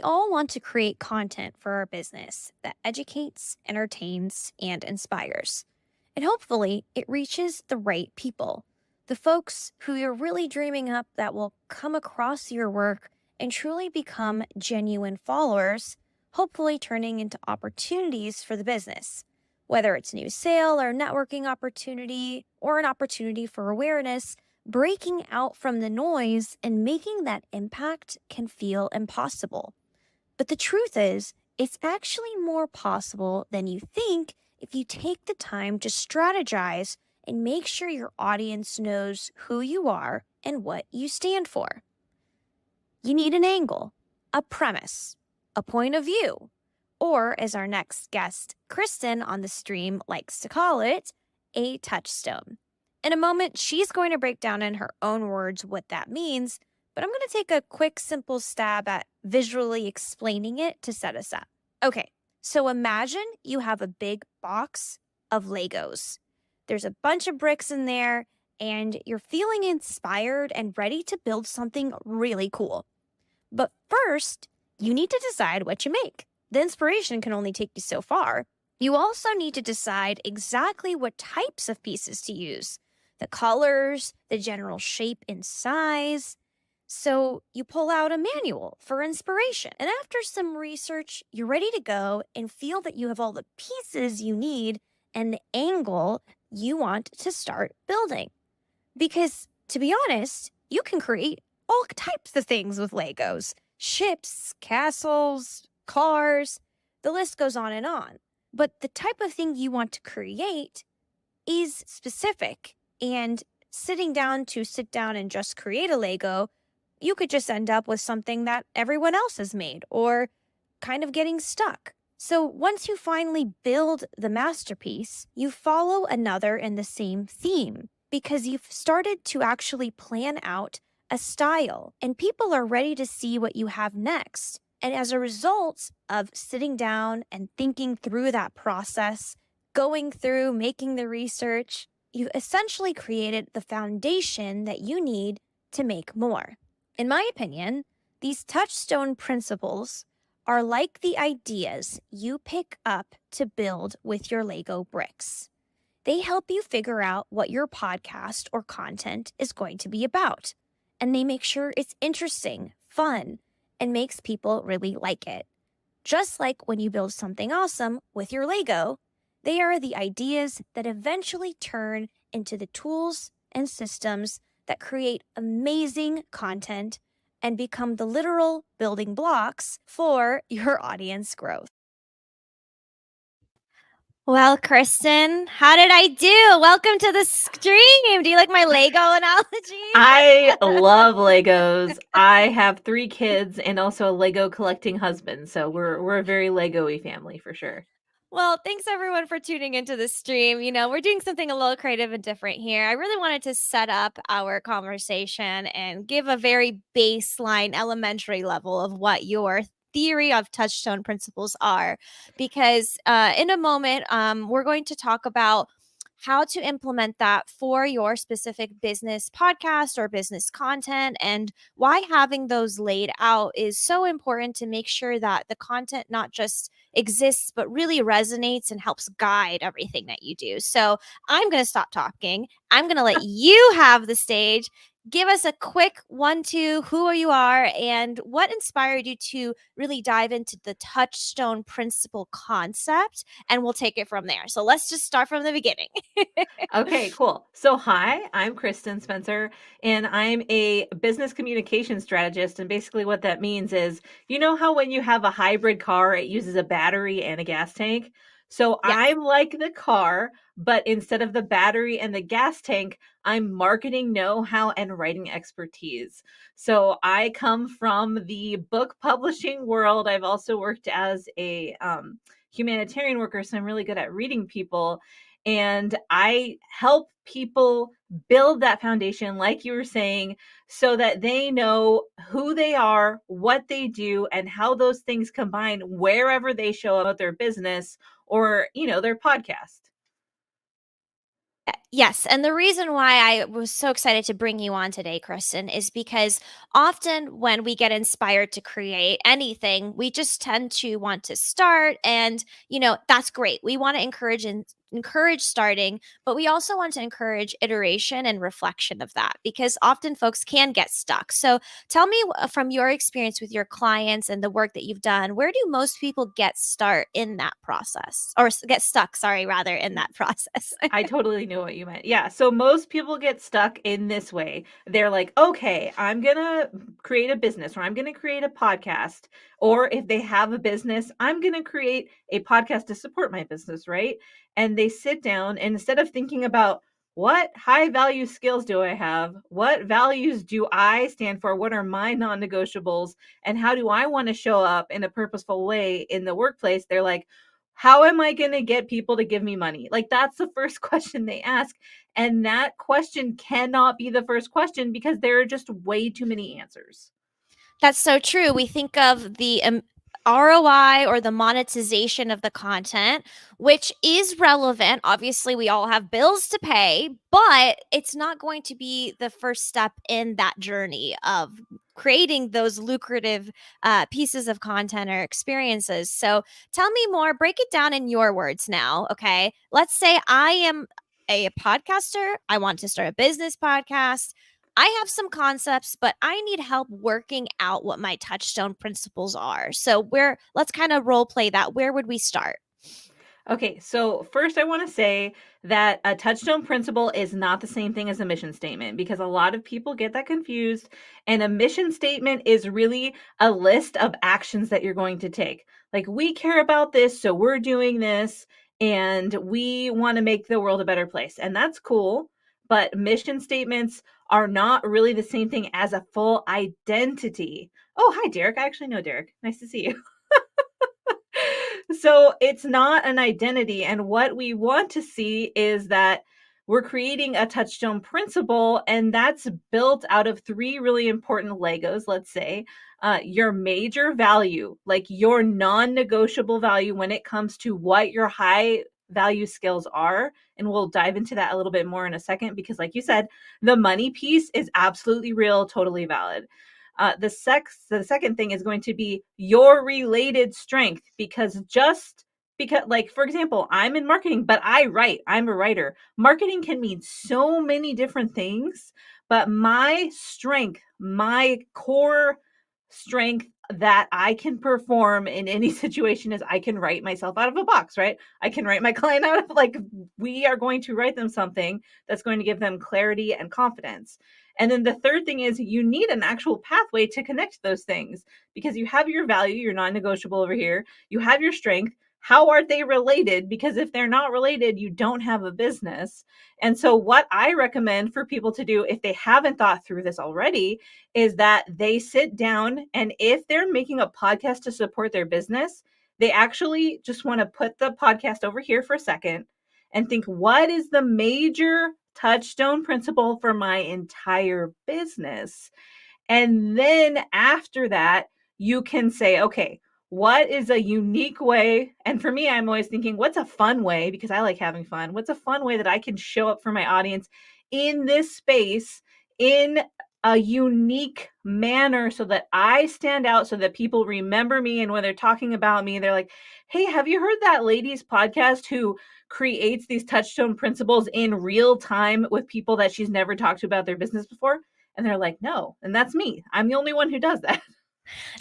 all want to create content for our business that educates, entertains, and inspires. And hopefully, it reaches the right people, the folks who you're really dreaming up that will come across your work and truly become genuine followers, hopefully turning into opportunities for the business. Whether it's new sale or networking opportunity or an opportunity for awareness, breaking out from the noise and making that impact can feel impossible. But the truth is, it's actually more possible than you think if you take the time to strategize and make sure your audience knows who you are and what you stand for. You need an angle, a premise, a point of view, or as our next guest, Kristin on the stream likes to call it, a touchstone. In a moment, she's going to break down in her own words what that means, but I'm going to take a quick, simple stab at visually explaining it to set us up. Okay, so imagine you have a big box of Legos. There's a bunch of bricks in there, and you're feeling inspired and ready to build something really cool. But first, you need to decide what you make. The inspiration can only take you so far. You also need to decide exactly what types of pieces to use, the colors, the general shape and size. So you pull out a manual for inspiration. And after some research, you're ready to go and feel that you have all the pieces you need and the angle you want to start building. Because to be honest, you can create all types of things with Legos. Ships, castles, cars, the list goes on and on. But the type of thing you want to create is specific. And sit down and just create a Lego, you could just end up with something that everyone else has made or kind of getting stuck. So once you finally build the masterpiece, you follow another in the same theme because you've started to actually plan out a style and people are ready to see what you have next. And as a result of sitting down and thinking through that process, going through, making the research, you've essentially created the foundation that you need to make more. In my opinion, these touchstone principles are like the ideas you pick up to build with your Lego bricks. They help you figure out what your podcast or content is going to be about, and they make sure it's interesting, fun, and makes people really like it. Just like when you build something awesome with your Lego, they are the ideas that eventually turn into the tools and systems that create amazing content and become the literal building blocks for your audience growth. Well, Kristin, how did I do? Welcome to the stream. Do you like my Lego analogy? I love Legos. I have 3 kids and also a Lego collecting husband, so we're a very Lego-y family for sure. Well, thanks everyone for tuning into the stream. You know, we're doing something a little creative and different here. I really wanted to set up our conversation and give a very baseline, elementary level of what your theory of touchstone principles are, because in a moment, we're going to talk about how to implement that for your specific business podcast or business content, and why having those laid out is so important to make sure that the content not just exists, but really resonates and helps guide everything that you do. So I'm going to stop talking. I'm going to let you have the stage. Give us a quick 1-2, who you are and what inspired you to really dive into the touchstone principle concept, and we'll take it from there. So let's just start from the beginning. Okay, cool. So hi, I'm Kristin Spencer, and I'm a business communication strategist. And basically what that means is, you know how when you have a hybrid car, it uses a battery and a gas tank? So Yes. I'm like the car, but instead of the battery and the gas tank, I'm marketing know-how and writing expertise. So I come from the book publishing world. I've also worked as a humanitarian worker, so I'm really good at reading people. And I help people build that foundation, like you were saying, so that they know who they are, what they do, and how those things combine wherever they show up at their business or, their podcast. Yes, and the reason why I was so excited to bring you on today, Kristen, is because often when we get inspired to create anything, we just tend to want to start, and that's great. We want to encourage starting, but we also want to encourage iteration and reflection of that because often folks can get stuck. So, tell me from your experience with your clients and the work that you've done, where do most people get start in that process or get stuck, sorry, rather in that process? I totally knew what you meant. Yeah. So most people get stuck in this way. They're like, okay, I'm going to create a business or I'm going to create a podcast. Or if they have a business, I'm going to create a podcast to support my business, right? And they sit down and instead of thinking about what high value skills do I have? What values do I stand for? What are my non negotiables? And how do I want to show up in a purposeful way in the workplace? They're like, how am I going to get people to give me money? Like, that's the first question they ask. And that question cannot be the first question because there are just way too many answers. That's so true. We think of the ROI or the monetization of the content, which is relevant. Obviously, we all have bills to pay, but it's not going to be the first step in that journey of creating those lucrative pieces of content or experiences. So tell me more, break it down in your words now. Okay. Let's say I am a podcaster, I want to start a business podcast. I have some concepts, but I need help working out what my touchstone principles are. So where let's kind of role play that. Where would we start? Okay, so first I want to say that a touchstone principle is not the same thing as a mission statement because a lot of people get that confused. And a mission statement is really a list of actions that you're going to take. Like, we care about this, so we're doing this, and we want to make the world a better place. And that's cool. But mission statements are not really the same thing as a full identity. Oh, hi, Derek. I actually know Derek. Nice to see you. So it's not an identity. And what we want to see is that we're creating a touchstone principle, and that's built out of three really important Legos, let's say. Your major value, like your non negotiable value when it comes to what your high value skills are. And we'll dive into that a little bit more in a second because, like you said, the money piece is absolutely real, totally valid. The second thing is going to be your related strength because like for example, I'm in marketing, but I write. I'm a writer. Marketing can mean so many different things, but my strength, my core strength that I can perform in any situation is I can write myself out of a box, right? I can write my client out of like we are going to write them something that's going to give them clarity and confidence. And then the third thing is you need an actual pathway to connect those things because you have your value, you're non-negotiable over here. You have your strength. How are they related? Because if they're not related, you don't have a business. And so, what I recommend for people to do if they haven't thought through this already is that they sit down and if they're making a podcast to support their business, they actually just want to put the podcast over here for a second and think, what is the major touchstone principle for my entire business? And then after that, you can say, okay, what is a unique way? And for me, I'm always thinking, what's a fun way? Because I like having fun. What's a fun way that I can show up for my audience in this space in a unique manner so that I stand out, so that people remember me? And when they're talking about me, they're like, hey, have you heard that lady's podcast who creates these touchstone principles in real time with people that she's never talked to about their business before? And they're like, no. And that's me. I'm the only one who does that.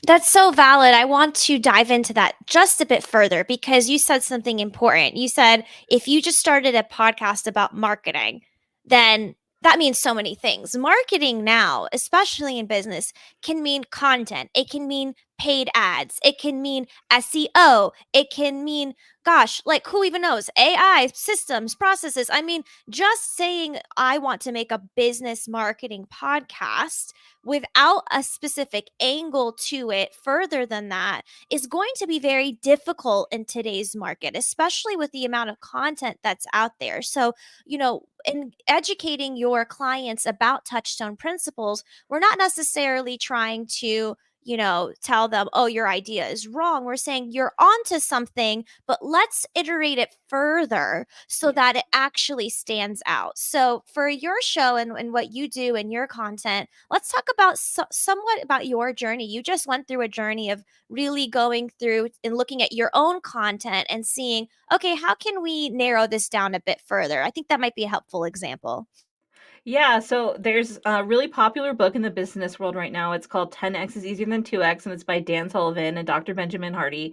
That's so valid. I want to dive into that just a bit further because you said something important. You said if you just started a podcast about marketing, then that means so many things. Marketing now, especially in business, can mean content, it can mean paid ads, it can mean SEO, it can mean, gosh, like who even knows? AI, systems, processes. I mean, just saying, I want to make a business marketing podcast without a specific angle to it further than that is going to be very difficult in today's market, especially with the amount of content that's out there. So, in educating your clients about touchstone principles, we're not necessarily trying to tell them, oh, your idea is wrong. We're saying you're onto something, but let's iterate it further so Yeah. that it actually stands out. So for your show and what you do and your content, let's talk about somewhat about your journey. You just went through a journey of really going through and looking at your own content and seeing, okay, how can we narrow this down a bit further? I think that might be a helpful example. Yeah, so there's a really popular book in the business world right now. It's called 10X is Easier Than 2X, and it's by Dan Sullivan and Dr. Benjamin Hardy.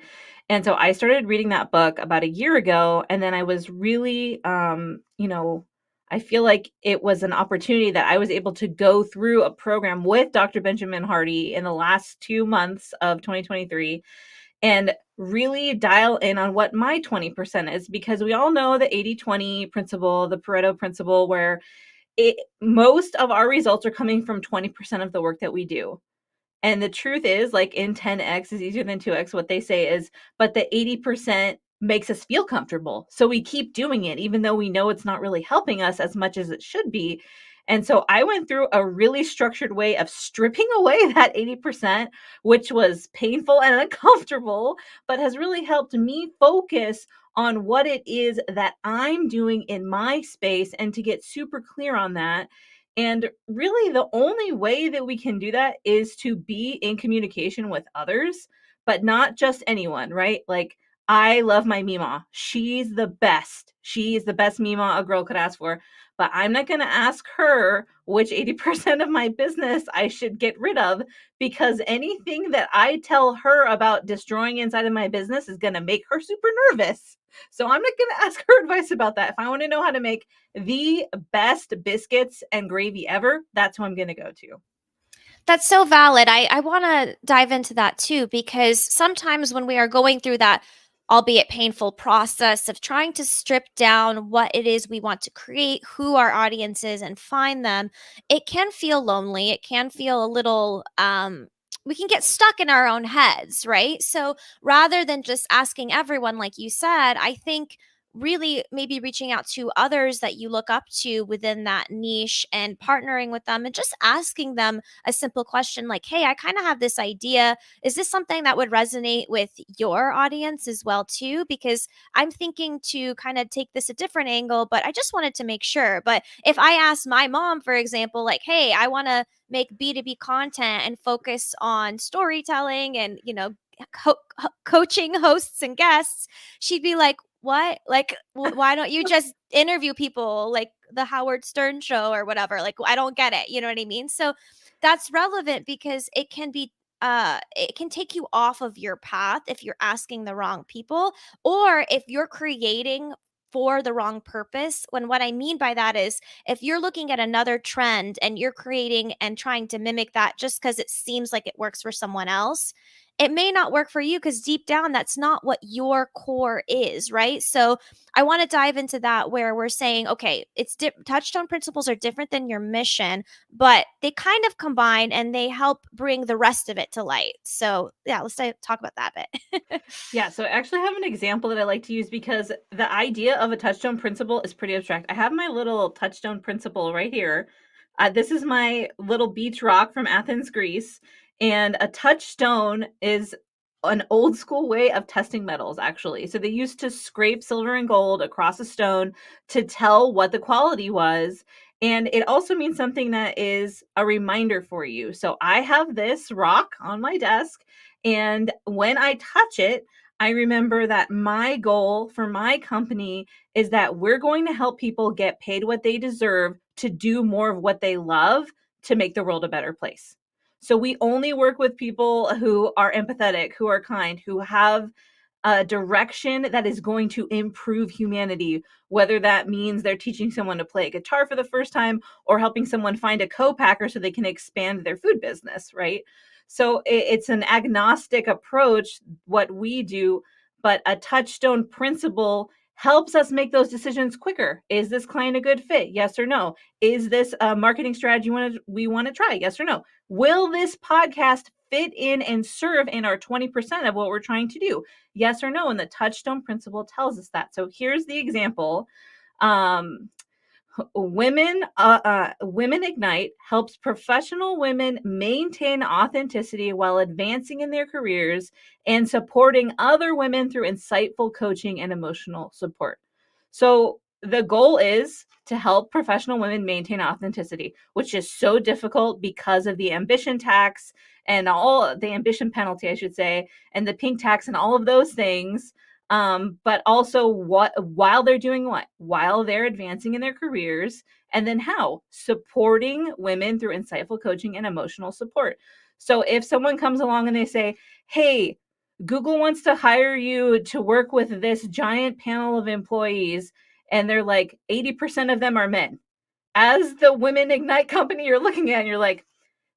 And so I started reading that book about a year ago, and then I was really, I feel like it was an opportunity that I was able to go through a program with Dr. Benjamin Hardy in the last 2 months of 2023 and really dial in on what my 20% is, because we all know the 80-20 principle, the Pareto principle, where most of our results are coming from 20% of the work that we do. And the truth is, like in 10x is easier than 2x, what they say is, but the 80% makes us feel comfortable. So we keep doing it, even though we know it's not really helping us as much as it should be. And so I went through a really structured way of stripping away that 80%, which was painful and uncomfortable, but has really helped me focus on what it is that I'm doing in my space and to get super clear on that. And really, the only way that we can do that is to be in communication with others, but not just anyone, right? Like, I love my Mima. She's the best. She is the best Mima a girl could ask for. But I'm not going to ask her which 80% of my business I should get rid of, because anything that I tell her about destroying inside of my business is going to make her super nervous. So I'm not going to ask her advice about that. If I want to know how to make the best biscuits and gravy ever, that's who I'm going to go to. That's so valid. I want to dive into that too, because sometimes when we are going through that, albeit painful process of trying to strip down what it is we want to create, who our audience is, and find them, it can feel lonely. It can feel a little, we can get stuck in our own heads, right? So rather than just asking everyone, like you said, I think really maybe reaching out to others that you look up to within that niche and partnering with them and just asking them a simple question like, hey, I kind of have this idea. Is this something that would resonate with your audience as well too? Because I'm thinking to kind of take this a different angle, but I just wanted to make sure. But if I ask my mom, for example, like, hey, I want to make B2B content and focus on storytelling and, coaching hosts and guests, she'd be like, what? Like, why don't you just interview people like the Howard Stern show or whatever? Like, I don't get it. You know what I mean? So that's relevant because it can take you off of your path if you're asking the wrong people or if you're creating for the wrong purpose. When what I mean by that is if you're looking at another trend and you're creating and trying to mimic that just because it seems like it works for someone else, it may not work for you because deep down that's not what your core is, right? So I want to dive into that where we're saying, okay, touchstone principles are different than your mission, but they kind of combine and they help bring the rest of it to light. So yeah, let's talk about that bit. Yeah, so I actually have an example that I like to use because the idea of a touchstone principle is pretty abstract. I have my little touchstone principle right here. This is my little beach rock from Athens, Greece. And a touchstone is an old school way of testing metals, actually. So they used to scrape silver and gold across a stone to tell what the quality was. And it also means something that is a reminder for you. So I have this rock on my desk, and when I touch it, I remember that my goal for my company is that we're going to help people get paid what they deserve to do more of what they love to make the world a better place. So we only work with people who are empathetic, who are kind, who have a direction that is going to improve humanity, whether that means they're teaching someone to play a guitar for the first time or helping someone find a co-packer so they can expand their food business, right? So it's an agnostic approach, what we do, but a touchstone principle helps us make those decisions quicker. Is this client a good fit? Yes or no? Is this a marketing strategy we want to try? Yes or no? Will this podcast fit in and serve in our 20% of what we're trying to do? Yes or no? And the touchstone principle tells us that. So here's the example. Um, Women Ignite helps professional women maintain authenticity while advancing in their careers and supporting other women through insightful coaching and emotional support. So the goal is to help professional women maintain authenticity, which is so difficult because of the ambition tax and all the ambition penalty, I should say, and the pink tax and all of those things. But also while they're doing what? While they're advancing in their careers, and then how? Supporting women through insightful coaching and emotional support. So if someone comes along and they say, hey, Google wants to hire you to work with this giant panel of employees, and they're like 80% of them are men. As the Women Ignite company you're looking at, and you're like,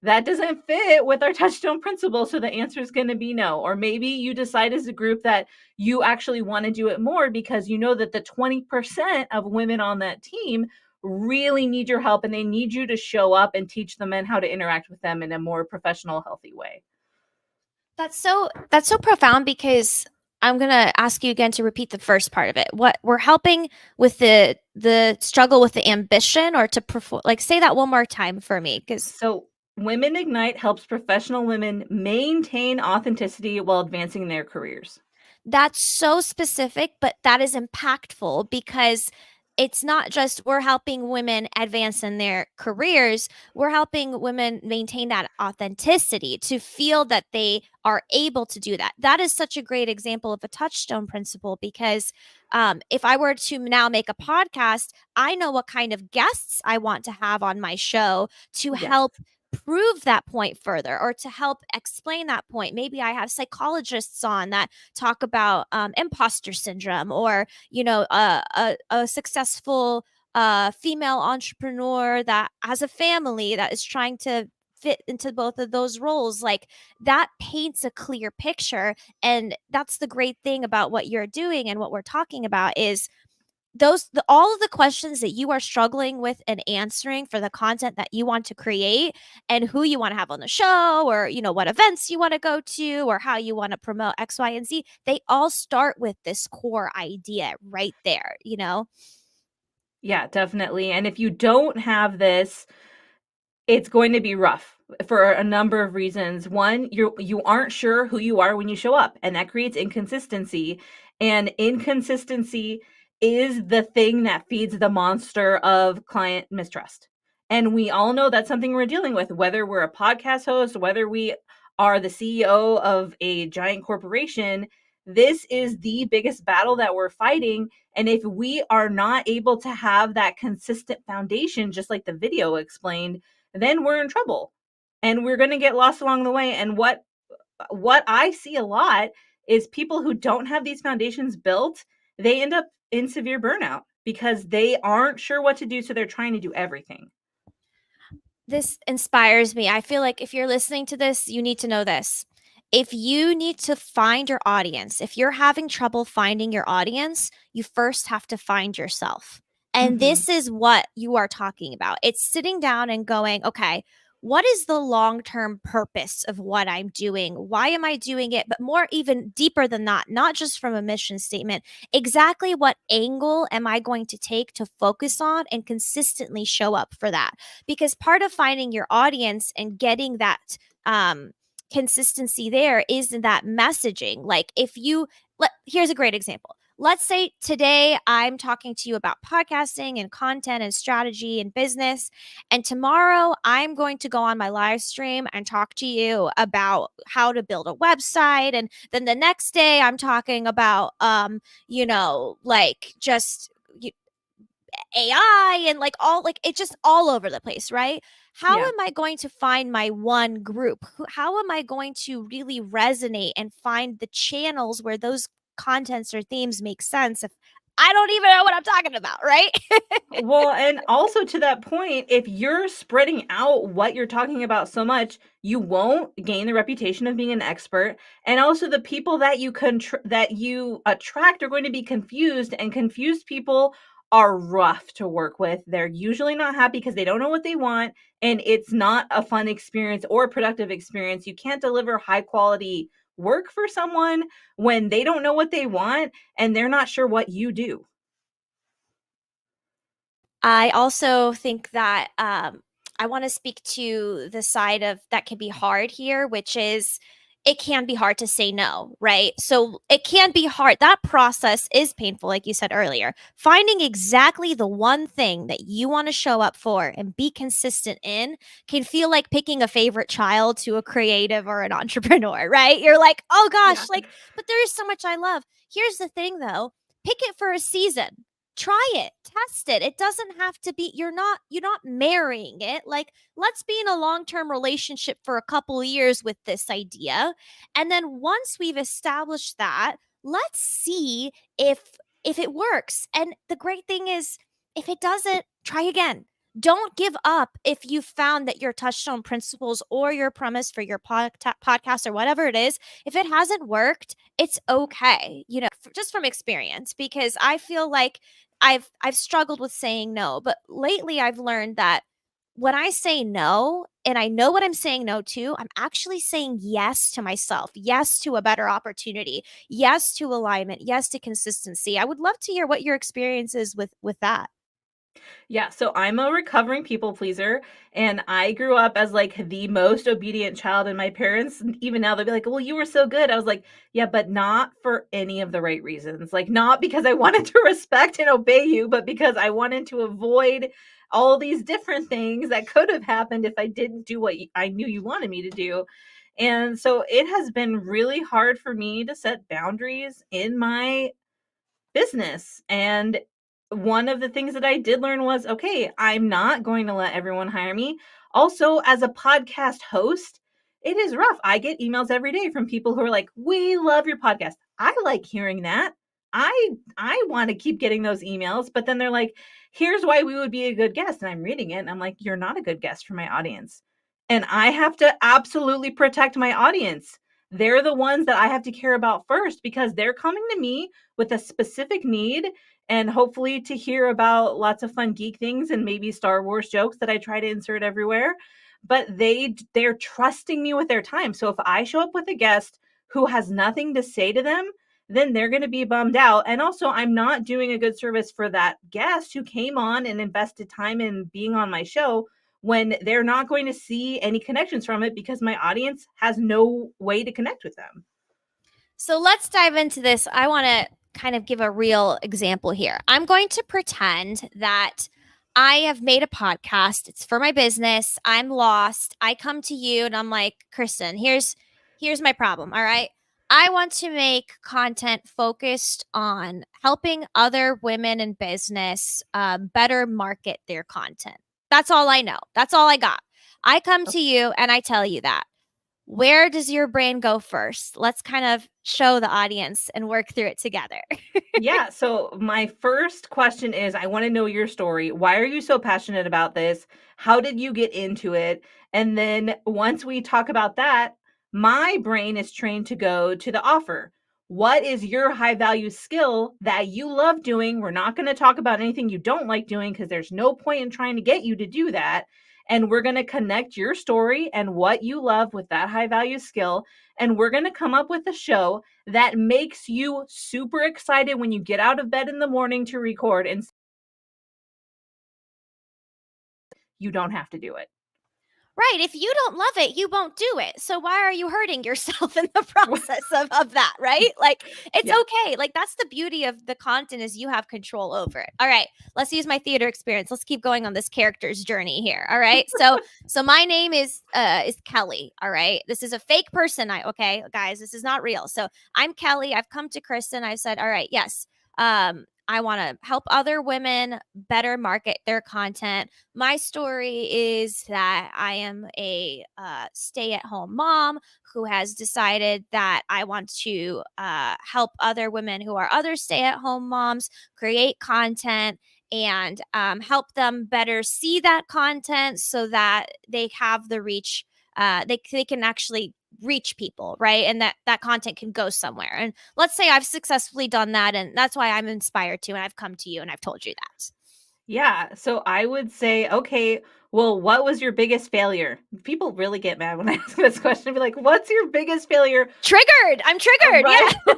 that doesn't fit with our touchstone principle. So the answer is going to be no. Or maybe you decide as a group that you actually want to do it more because you know that the 20% of women on that team really need your help and they need you to show up and teach the men how to interact with them in a more professional, healthy way. That's so profound because I'm gonna ask you again to repeat the first part of it. What we're helping with the struggle with the ambition, or to perform, like, say that one more time for me, because So Women Ignite helps professional women maintain authenticity while advancing their careers. that's so specific, but that is impactful because it's not just we're helping women advance in their careers, we're helping women maintain that authenticity to feel that they are able to do that. That is such a great example of a touchstone principle because if I were to now make a podcast, I know what kind of guests I want to have on my show to Yes. help prove that point further or to help explain that point. Maybe I have psychologists on that talk about imposter syndrome, or a successful female entrepreneur that has a family that is trying to fit into both of those roles. Like, that paints a clear picture, and that's the great thing about what you're doing and what we're talking about is all of the questions that you are struggling with and answering for the content that you want to create, and who you want to have on the show, or what events you want to go to, or how you want to promote X, Y, and Z. They all start with this core idea right there. Yeah, definitely. And if you don't have this, it's going to be rough for a number of reasons. One, you aren't sure who you are when you show up, and that creates inconsistency. And inconsistency is the thing that feeds the monster of client mistrust. And we all know that's something we're dealing with, whether we're a podcast host, whether we are the CEO of a giant corporation. This is the biggest battle that we're fighting. And if we are not able to have that consistent foundation, just like the video explained, then we're in trouble and we're going to get lost along the way. And what I see a lot is people who don't have these foundations built, they end up in severe burnout because they aren't sure what to do, so they're trying to do everything. This inspires me. I feel like if you're listening to this, you need to know this. If you need to find your audience, if you're having trouble finding your audience, you first have to find yourself. And Mm-hmm. this is what you are talking about. It's sitting down and going, okay, what is the long term purpose of what I'm doing? Why am I doing it? But more, even deeper than that, not just from a mission statement, exactly what angle am I going to take to focus on and consistently show up for that? Because part of finding your audience and getting that consistency there is in that messaging. Like, here's a great example. Let's say today I'm talking to you about podcasting and content and strategy and business, and tomorrow I'm going to go on my live stream and talk to you about how to build a website, and then the next day I'm talking about like just AI and like all, like, it's just all over the place, right? How Yeah. am I going to find my one group? How am I going to really resonate and find the channels where those contents or themes make sense if I don't even know what I'm talking about, right? Well, and also to that point, if you're spreading out what you're talking about so much, you won't gain the reputation of being an expert. And also the people that you attract are going to be confused, and confused people are rough to work with. They're usually not happy because they don't know what they want, and it's not a fun experience or a productive experience. You can't deliver high quality work for someone when they don't know what they want and they're not sure what you do. I also think that I want to speak to the side of that can be hard here, which is it can be hard to say no, right? So it can be hard. That process is painful, like you said earlier. Finding exactly the one thing that you want to show up for and be consistent in can feel like picking a favorite child to a creative or an entrepreneur, right? You're like, oh Yeah. gosh, like, but there is so much I love. Here's the thing though, pick it for a season, try it, test it. It doesn't have to be, you're not marrying it. Like, let's be in a long-term relationship for a couple years with this idea, and then once we've established that, let's see if it works. And the great thing is, if it doesn't, try again. Don't give up if you found that your touchstone principles or your premise for your podcast or whatever it is, if it hasn't worked, it's okay, just from experience, because I feel like I've struggled with saying no, but lately I've learned that when I say no and I know what I'm saying no to, I'm actually saying yes to myself, yes to a better opportunity, yes to alignment, yes to consistency. I would love to hear what your experience is with that. Yeah, so I'm a recovering people pleaser, and I grew up as like the most obedient child, and my parents, even now, they'll be like, "Well, you were so good." I was like, "Yeah, but not for any of the right reasons. Like, not because I wanted to respect and obey you, but because I wanted to avoid all these different things that could have happened if I didn't do what I knew you wanted me to do." And so it has been really hard for me to set boundaries in my business. And one of the things that I did learn was, okay, I'm not going to let everyone hire me. Also, as a podcast host, it is rough. I get emails every day from people who are like, "We love your podcast." I like hearing that. I want to keep getting those emails, but then they're like, "Here's why we would be a good guest." And I'm reading it and I'm like, "You're not a good guest for my audience." And I have to absolutely protect my audience. They're the ones that I have to care about first because they're coming to me with a specific need, and hopefully to hear about lots of fun geek things and maybe Star Wars jokes that I try to insert everywhere. But they're trusting me with their time. So if I show up with a guest who has nothing to say to them, then they're going to be bummed out. And also, I'm not doing a good service for that guest who came on and invested time in being on my show when they're not going to see any connections from it because my audience has no way to connect with them. So let's dive into this. I want to kind of give a real example here. I'm going to pretend that I have made a podcast. It's for my business. I'm lost. I come to you and I'm like, Kristin, here's my problem. All right. I want to make content focused on helping other women in business better market their content. That's all I know. That's all I got. I come to you and I tell you that. Where does your brain go first? Let's kind of show the audience and work through it together. Yeah. So my first question is, I want to know your story. Why are you so passionate about this? How did you get into it? And then once we talk about that, my brain is trained to go to the offer. What is your high value skill that you love doing? We're not going to talk about anything you don't like doing because there's no point in trying to get you to do that. And we're going to connect your story and what you love with that high value skill. And we're going to come up with a show that makes you super excited when you get out of bed in the morning to record, and you don't have to do it. Right. If you don't love it, you won't do it. So why are you hurting yourself in the process of that? Right. Like, it's Yeah. okay. Like, that's the beauty of the content, is you have control over it. All right. Let's use my theater experience. Let's keep going on this character's journey here. All right. So my name is Kelly. All right. This is a fake person. Okay, guys, this is not real. So I'm Kelly. I've come to Kristin. I've said, all right, yes. I want to help other women better market their content. My story is that I am a stay at home mom who has decided that I want to help other women who are other stay at home moms create content and help them better see that content so that they have the reach. They can actually reach people, right? And that content can go somewhere. And let's say I've successfully done that, and that's why I'm inspired to, and I've come to you and I've told you that. Yeah. So I would say, okay, well, what was your biggest failure? People really get mad when I ask this question. Be like, what's your biggest failure? Triggered. I'm triggered. Right. Yeah.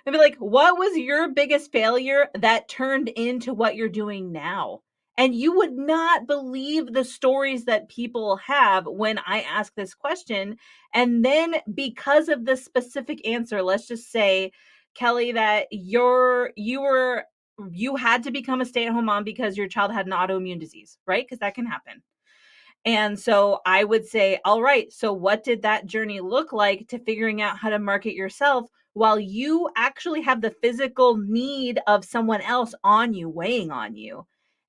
And be like, what was your biggest failure that turned into what you're doing now? And you would not believe the stories that people have when I ask this question. And then because of the specific answer, let's just say, Kelly, that you had to become a stay-at-home mom because your child had an autoimmune disease, right? Because that can happen. And so I would say, all right, so what did that journey look like to figuring out how to market yourself while you actually have the physical need of someone else on you, weighing on you?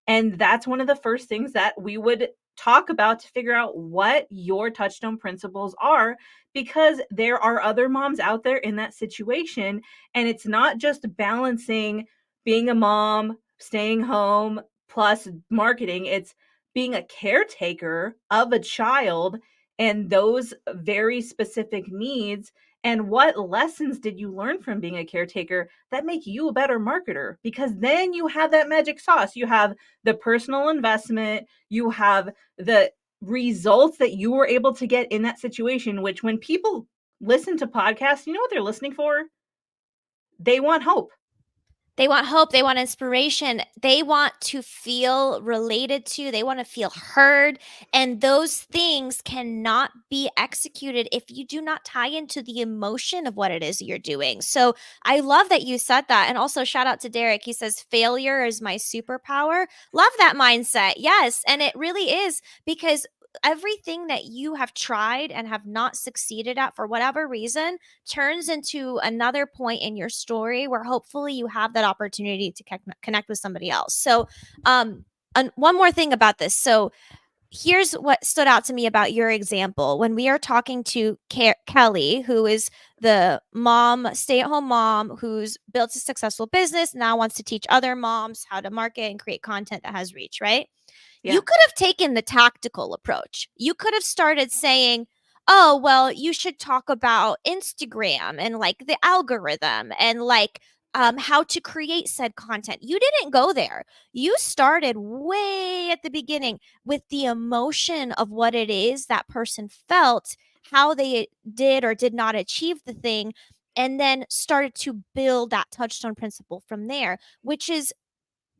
And that's one of the first things that we would talk about to figure out what your touchstone principles are, because there are other moms out there in that situation. And it's not just balancing being a mom, staying home, plus marketing. It's being a caretaker of a child and those very specific needs. And what lessons did you learn from being a caretaker that make you a better marketer? Because then you have that magic sauce. You have the personal investment, you have the results that you were able to get in that situation, which when people listen to podcasts, you know what they're listening for? They want hope. They want hope. They want inspiration. They want to feel related to. They want to feel heard. And those things cannot be executed if you do not tie into the emotion of what it is you're doing. So I love that you said that. And also, shout out to Derek. He says, failure is my superpower. Love that mindset. Yes. And it really is, because everything that you have tried and have not succeeded at for whatever reason turns into another point in your story where hopefully you have that opportunity to connect with somebody else. So, and one more thing about this. So, here's what stood out to me about your example. When we are talking to Kelly, who is the mom, stay at home mom, who's built a successful business, now wants to teach other moms how to market and create content that has reach, right? You Yeah. could have taken the tactical approach. You could have started saying, oh, well, you should talk about Instagram and like the algorithm and like how to create said content. You didn't go there. You started way at the beginning with the emotion of what it is that person felt, how they did or did not achieve the thing, and then started to build that touchstone principle from there, which is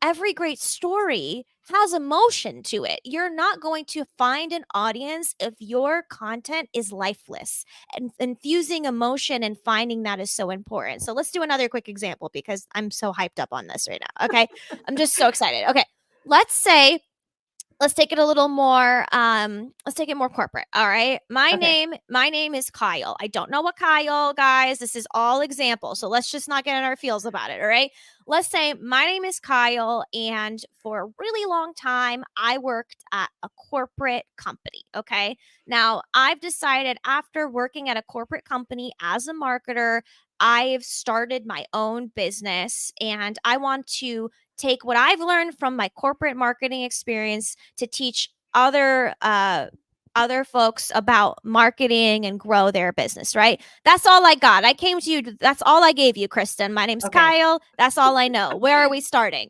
every great story has emotion to it. You're not going to find an audience if your content is lifeless. And infusing emotion and finding that is so important. So let's do another quick example because I'm so hyped up on this right now. Okay. I'm just so excited. Okay. Let's say let's take it a little more let's take it more corporate. All right, Okay. my name is Kyle. I don't know what Kyle, guys, this is all example, so let's just not get in our feels about it. All right, let's say my name is Kyle, and for a really long time I worked at a corporate company. Okay, now I've decided after working at a corporate company as a marketer, I've started my own business and I want to take what I've learned from my corporate marketing experience to teach other folks about marketing and grow their business, right? That's all I got. I came to you. That's all I gave you, Kristin. My name's Okay. Kyle. That's all I know. Where are we starting?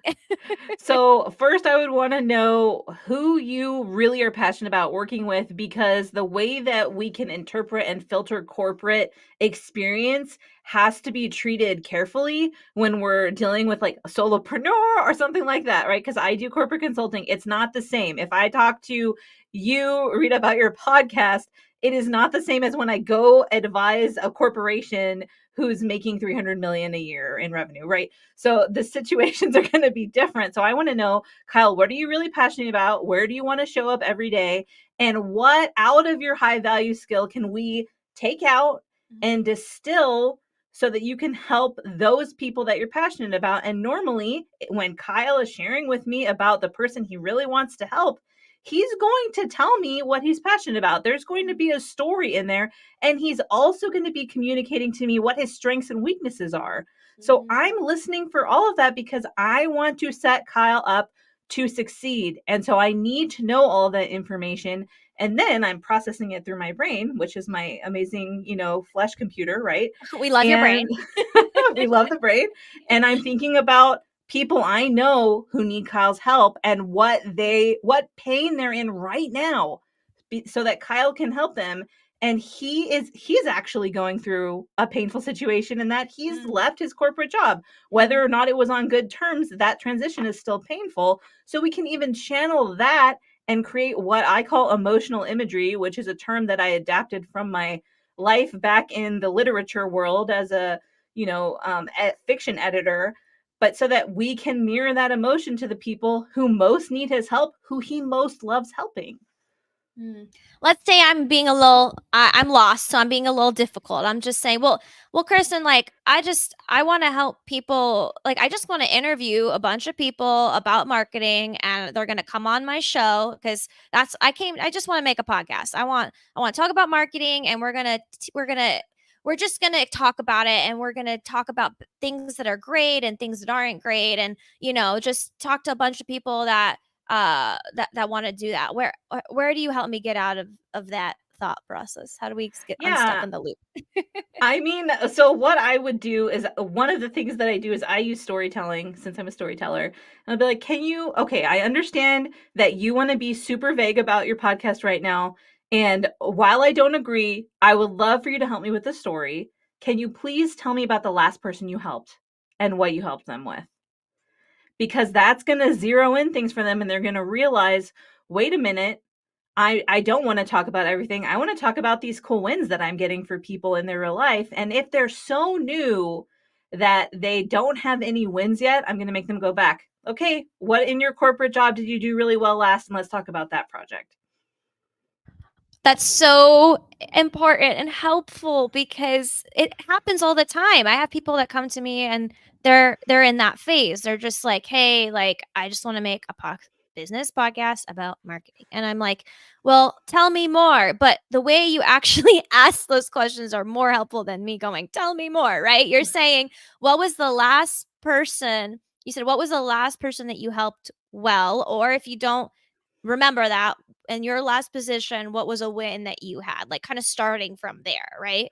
So, first, I would want to know who you really are passionate about working with, because the way that we can interpret and filter corporate experience has to be treated carefully when we're dealing with like a solopreneur or something like that, right? Because I do corporate consulting. It's not the same. If I talk to you, read about your podcast, it is not the same as when I go advise a corporation who's making 300 million a year in revenue, right? So the situations are going to be different. So I want to know, Kyle, what are you really passionate about? Where do you want to show up every day? And what out of your high value skill can we take out and distill so that you can help those people that you're passionate about? And normally, when Kyle is sharing with me about the person he really wants to help, he's going to tell me what he's passionate about. There's going to be a story in there, and he's also going to be communicating to me what his strengths and weaknesses are. So I'm listening for all of that because I want to set Kyle up to succeed. And so I need to know all that information. And then I'm processing it through my brain, which is my amazing, flesh computer, right? We love your And brain. we love the brain. And I'm thinking about people I know who need Kyle's help and what pain they're in right now so that Kyle can help them. and he's actually going through a painful situation, in that he's Mm. left his corporate job. Whether or not it was on good terms, that transition is still painful. So we can even channel that and create what I call emotional imagery, which is a term that I adapted from my life back in the literature world as a fiction editor. But so that we can mirror that emotion to the people who most need his help, who he most loves helping. Hmm. Let's say I'm being a little, I'm lost, so I'm being a little difficult. I'm just saying, well, Kristen, like, I want to help people. Like, I just want to interview a bunch of people about marketing, and they're going to come on my show because I just want to make a podcast. I want to talk about marketing, and we're just going to talk about it, and we're going to talk about things that are great and things that aren't great, and, just talk to a bunch of people that want to do that. Where do you help me get out of that thought process? How do we get unstuck Yeah. in the loop? I mean, so what I would do is, one of the things that I do is I use storytelling, since I'm a storyteller. And I'll be like, okay, I understand that you want to be super vague about your podcast right now. And while I don't agree, I would love for you to help me with the story. Can you please tell me about the last person you helped and what you helped them with? Because that's going to zero in things for them, and they're going to realize, wait a minute, I don't want to talk about everything. I want to talk about these cool wins that I'm getting for people in their real life. And if they're so new that they don't have any wins yet, I'm going to make them go back. Okay, what in your corporate job did you do really well last? And let's talk about that project. That's so important and helpful because it happens all the time. I have people that come to me and they're in that phase. They're just like, "Hey, like I just want to make a business podcast about marketing." And I'm like, "Well, tell me more." But the way you actually ask those questions are more helpful than me going, "Tell me more," right? You're saying, "What was the last person?" You said, "What was the last person that you helped well?" Or if you don't remember that in your last position, what was a win that you had? Like, kinda starting from there, right?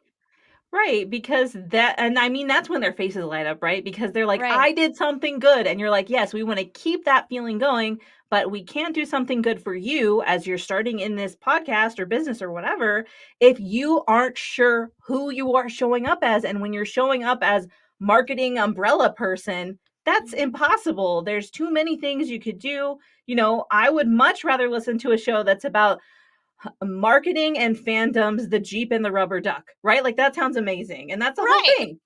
Right, because and I mean, that's when their faces light up, right? Because they're like, Right. I did something good. And you're like, yes, we want to keep that feeling going, but we can't do something good for you as you're starting in this podcast or business or whatever if you aren't sure who you are showing up as. And when you're showing up as marketing umbrella person, that's Mhm. impossible. There's too many things you could do. I would much rather listen to a show that's about marketing and fandoms, the Jeep and the rubber duck, right? Like, that sounds amazing. And that's the whole Right, thing.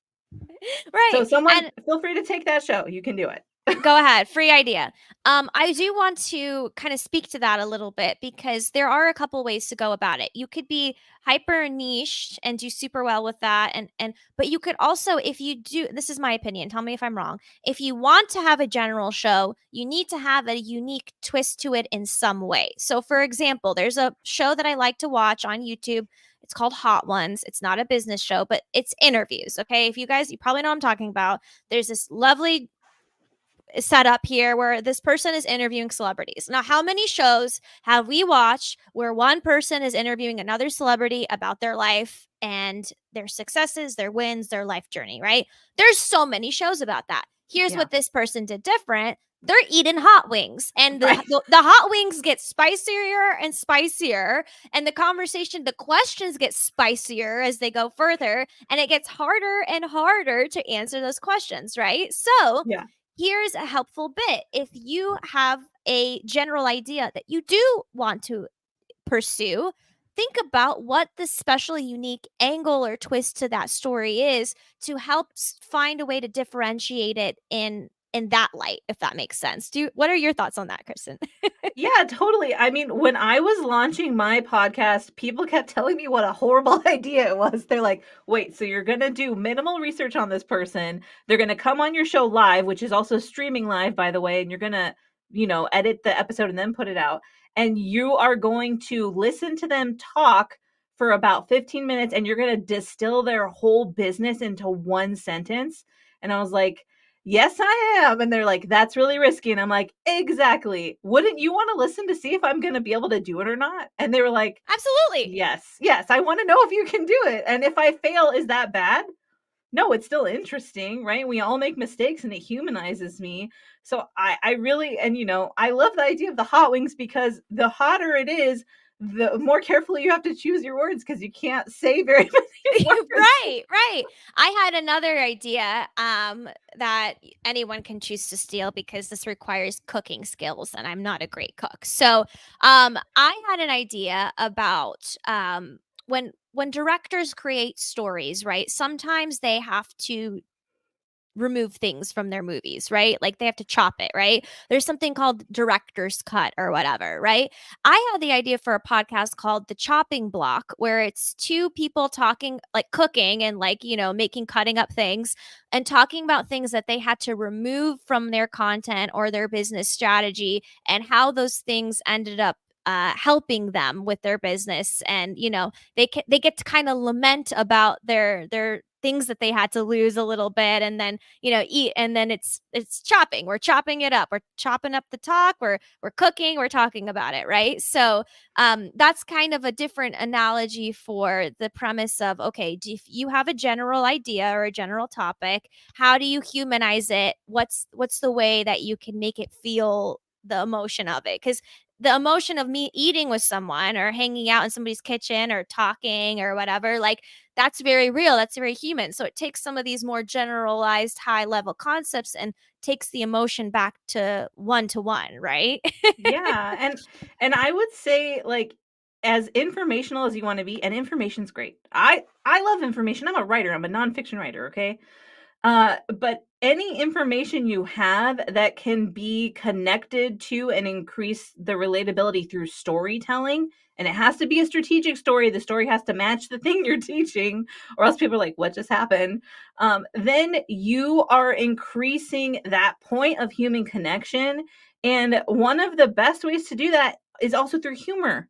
So right, someone, and feel free to take that show. You can do it. go ahead, free idea. I do want to kind of speak to that a little bit because there are a couple ways to go about it. You could be hyper niche and do super well with that, and but you could also, if you do, this is my opinion. Tell me if I'm wrong. If you want to have a general show, you need to have a unique twist to it in some way. So, for example, there's a show that I like to watch on YouTube. It's called Hot Ones. It's not a business show, but it's interviews. Okay, if you probably know what I'm talking about. There's this lovely set up here where this person is interviewing celebrities. Now, how many shows have we watched where one person is interviewing another celebrity about their life and their successes, their wins, their life journey, right? There's so many shows about that. Here's Yeah. what this person did different. They're eating hot wings, and the, Right. the the hot wings get spicier and spicier, and the questions get spicier as they go further, and it gets harder and harder to answer those questions, right? So Yeah. here's a helpful bit. If you have a general idea that you do want to pursue, think about what the special, unique angle or twist to that story is to help find a way to differentiate it in that light, if that makes sense. What are your thoughts on that, Kristen? Yeah, totally. I mean, when I was launching my podcast, people kept telling me what a horrible idea it was. They're like, wait, so you're going to do minimal research on this person. They're going to come on your show live, which is also streaming live, by the way, and you're going to, edit the episode and then put it out. And you are going to listen to them talk for about 15 minutes, and you're going to distill their whole business into one sentence. And I was like, yes, I am. And they're like, that's really risky. And I'm like, exactly. Wouldn't you want to listen to see if I'm going to be able to do it or not? And they were like, Absolutely. yes, yes, I want to know if you can do it. And if I fail, is that bad? No, it's still interesting, right? We all make mistakes and it humanizes me. So I really, and I love the idea of the hot wings because the hotter it is, the more carefully you have to choose your words because you can't say very many words. Right, right. I had another idea that anyone can choose to steal because this requires cooking skills, and I'm not a great cook. So I had an idea about when directors create stories, right? Sometimes they have to remove things from their movies, right? Like they have to chop it, right? There's something called director's cut or whatever, right? I had the idea for a podcast called The Chopping Block, where it's two people talking, like cooking and like, making cutting up things and talking about things that they had to remove from their content or their business strategy and how those things ended up helping them with their business. And they get to kind of lament about their things that they had to lose a little bit, and then eat, and then it's chopping, we're chopping it up, we're chopping up the talk, we're cooking, we're talking about it, right? So that's kind of a different analogy for the premise of, okay, if you have a general idea or a general topic, how do you humanize it? What's the way that you can make it feel the emotion of it? Because the emotion of me eating with someone or hanging out in somebody's kitchen or talking or whatever, like that's very real. That's very human. So it takes some of these more generalized high level concepts and takes the emotion back to one, right? Yeah, and I would say, like, as informational as you wanna be, and information's great. I love information. I'm a writer. I'm a nonfiction writer, okay? But any information you have that can be connected to and increase the relatability through storytelling, and it has to be a strategic story. The story has to match the thing you're teaching, or else people are like, what just happened? Then you are increasing that point of human connection. And one of the best ways to do that is also through humor.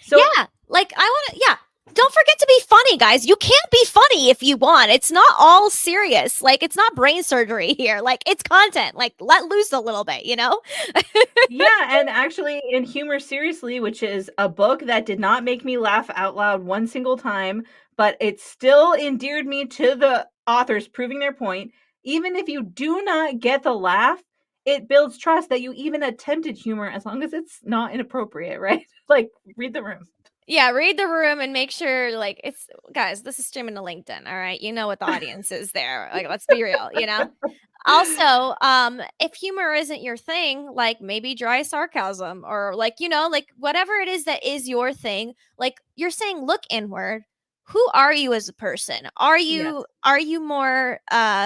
So, Yeah. Like I want to, yeah. Don't forget to be funny, guys. You can't be funny if you want. It's not all serious. Like it's not brain surgery here. Like it's content. Like let loose a little bit, you know? yeah, and actually in Humor Seriously, which is a book that did not make me laugh out loud one single time, but it still endeared me to the authors proving their point. Even if you do not get the laugh, it builds trust that you even attempted humor as long as it's not inappropriate, right? Like, read the room. Yeah, read the room and make sure, like, it's guys, this is streaming to LinkedIn, all right? You know what the audience is there. Like, let's be real, you know? Also, if humor isn't your thing, like maybe dry sarcasm or like, like whatever it is that is your thing, like you're saying look inward. Who are you as a person? Are Yes. you more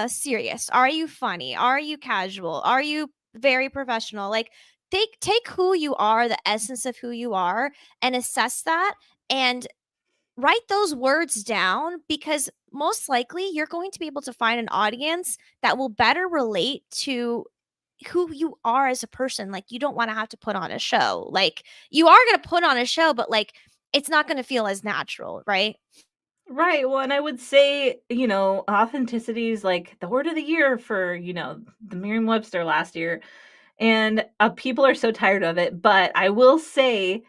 serious? Are you funny? Are you casual? Are you very professional? Like take who you are, the essence of who you are, and assess that and write those words down, because most likely you're going to be able to find an audience that will better relate to who you are as a person. Like you don't want to have to put on a show. Like you are going to put on a show, but like it's not going to feel as natural, right? Right. Well, and I would say, authenticity is like the word of the year for, the Merriam-Webster last year. And people are so tired of it. But I will say,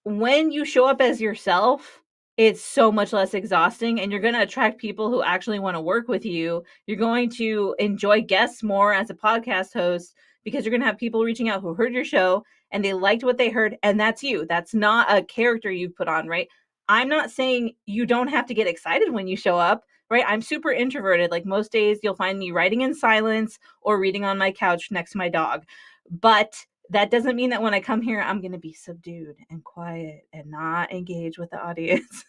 when you show up as yourself, it's so much less exhausting and you're going to attract people who actually want to work with you. You're going to enjoy guests more as a podcast host because you're going to have people reaching out who heard your show and they liked what they heard. And that's you. That's not a character you put on, right? I'm not saying you don't have to get excited when you show up, right? I'm super introverted. Like most days, you'll find me writing in silence or reading on my couch next to my dog. But that doesn't mean that when I come here, I'm going to be subdued and quiet and not engage with the audience.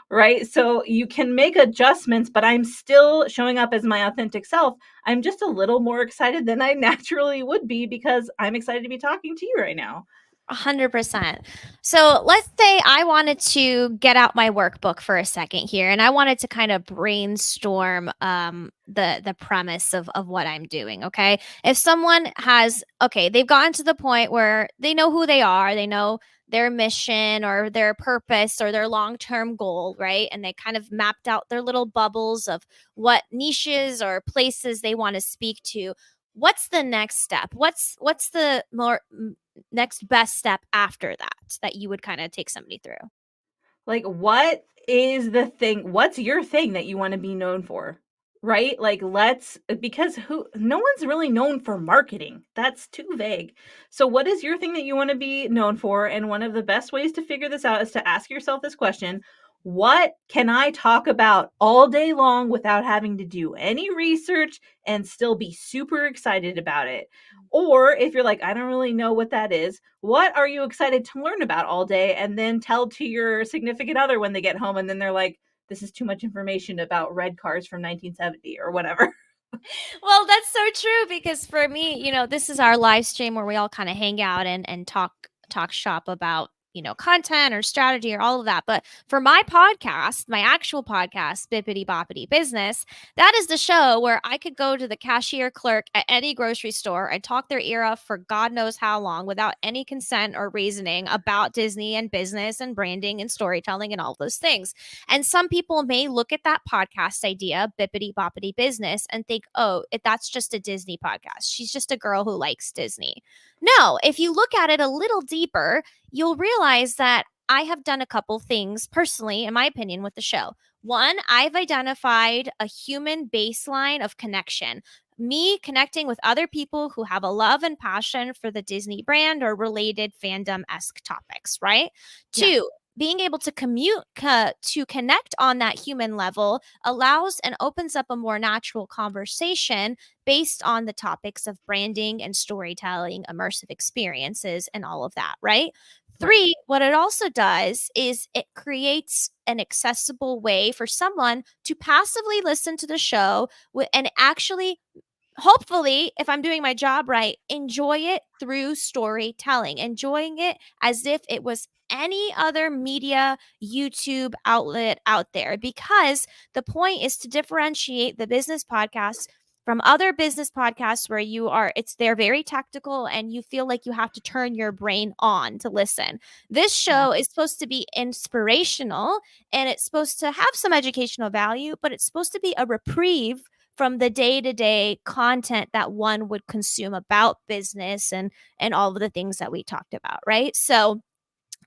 Right? So you can make adjustments, but I'm still showing up as my authentic self. I'm just a little more excited than I naturally would be because I'm excited to be talking to you right now. 100%. So let's say I wanted to get out my workbook for a second here, and I wanted to kind of brainstorm the premise of what I'm doing. Okay, if someone has, okay, they've gotten to the point where they know who they are, they know their mission or their purpose or their long-term goal, right? And they kind of mapped out their little bubbles of what niches or places they want to speak to. What's the next step? What's the more next best step after that you would kind of take somebody through? Like, what is the thing? What's your thing that you want to be known for? right? Like, because no one's really known for marketing. That's too vague. So what is your thing that you want to be known for? And one of the best ways to figure this out is to ask yourself this question: what can I talk about all day long without having to do any research and still be super excited about it? Or if you're like, I don't really know what that is, what are you excited to learn about all day? And then tell to your significant other when they get home, and then they're like, this is too much information about red cars from 1970 or whatever. Well, that's so true because for me, this is our live stream where we all kind of hang out and talk shop about, content or strategy or all of that. But for my podcast, my actual podcast, Bippity Boppity Business, that is the show where I could go to the cashier clerk at any grocery store and talk their ear off for God knows how long without any consent or reasoning about Disney and business and branding and storytelling and all those things. And some people may look at that podcast idea, Bippity Boppity Business, and think, oh, that's just a Disney podcast. She's just a girl who likes Disney. No, if you look at it a little deeper, you'll realize that I have done a couple things personally, in my opinion, with the show. One, I've identified a human baseline of connection. Me connecting with other people who have a love and passion for the Disney brand or related fandom esque topics, right? Yeah. Two, being able to to connect on that human level allows and opens up a more natural conversation based on the topics of branding and storytelling, immersive experiences, and all of that, right? Right. Three, what it also does is it creates an accessible way for someone to passively listen to the show and actually, hopefully, if I'm doing my job right, enjoy it through storytelling, enjoying it as if it was any other media YouTube outlet out there. Because the point is to differentiate the business podcasts from other business podcasts where they're very tactical and you feel like you have to turn your brain on to listen. This Yeah. show is supposed to be inspirational and it's supposed to have some educational value, but it's supposed to be a reprieve from the day-to-day content that one would consume about business and all of the things that we talked about, right? So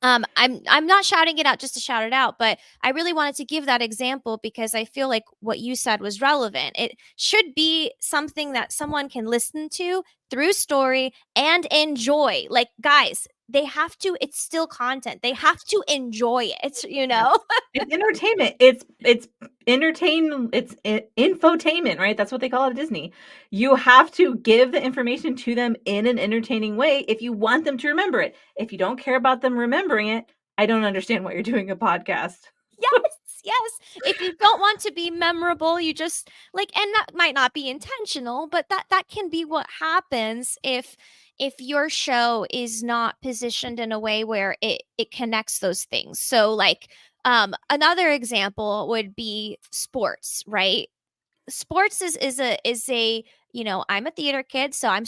I'm not shouting it out just to shout it out, but I really wanted to give that example because I feel like what you said was relevant. It should be something that someone can listen to through story and enjoy. Like, guys, they have to, it's still content. They have to enjoy it, you Yes. know? It's entertainment. It's infotainment, right? That's what they call it at Disney. You have to give the information to them in an entertaining way if you want them to remember it. If you don't care about them remembering it, I don't understand why you're doing a podcast. Yes, yes. If you don't want to be memorable, you just and that might not be intentional, but that can be what happens if your show is not positioned in a way where it connects those things. So another example would be sports, right? Sports is a I'm a theater kid, so I'm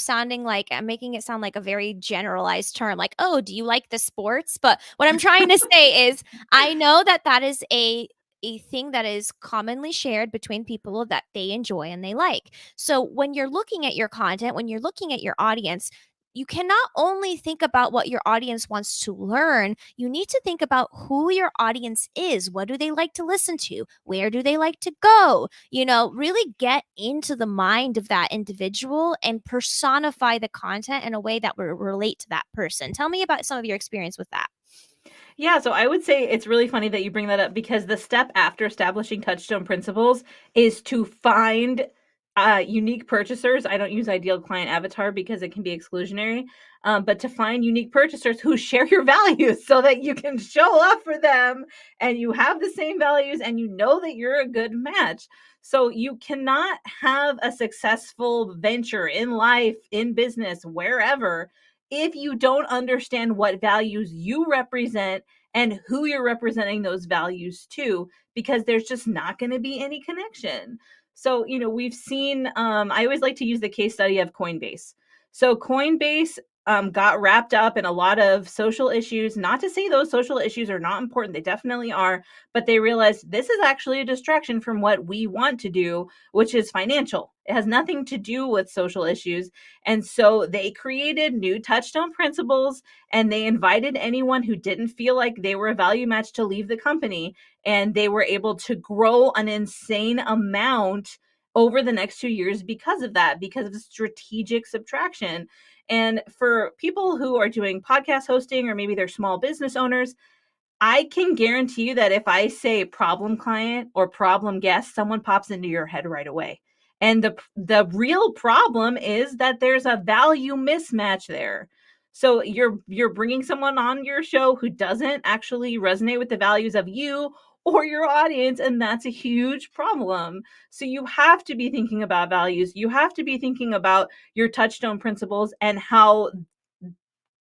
making it sound like a very generalized term, like, oh, do you like the sports? But what I'm trying to say is I know that is a thing that is commonly shared between people that they enjoy and they like. So when you're looking at your content, when you're looking at your audience, you cannot only think about what your audience wants to learn, you need to think about who your audience is. What do they like to listen to? Where do they like to go? Really get into the mind of that individual and personify the content in a way that will relate to that person. Tell me about some of your experience with that. Yeah, so I would say it's really funny that you bring that up because the step after establishing Touchstone Principles is to find unique purchasers. I don't use ideal client avatar because it can be exclusionary, but to find unique purchasers who share your values so that you can show up for them and you have the same values and you know that you're a good match. So you cannot have a successful venture in life, in business, wherever, if you don't understand what values you represent and who you're representing those values to, because there's just not going to be any connection. So, we've seen, I always like to use the case study of Coinbase. So, Coinbase got wrapped up in a lot of social issues. Not to say those social issues are not important, they definitely are, but they realized this is actually a distraction from what we want to do, which is financial. It has nothing to do with social issues. And so they created new Touchstone Principles and they invited anyone who didn't feel like they were a value match to leave the company. And they were able to grow an insane amount over the next 2 years because of that, because of strategic subtraction. And for people who are doing podcast hosting, or maybe they're small business owners, I can guarantee you that if I say problem client or problem guest, someone pops into your head right away. And the real problem is that there's a value mismatch there. So you're bringing someone on your show who doesn't actually resonate with the values of you or your audience, and that's a huge problem. So you have to be thinking about values. You have to be thinking about your touchstone principles and how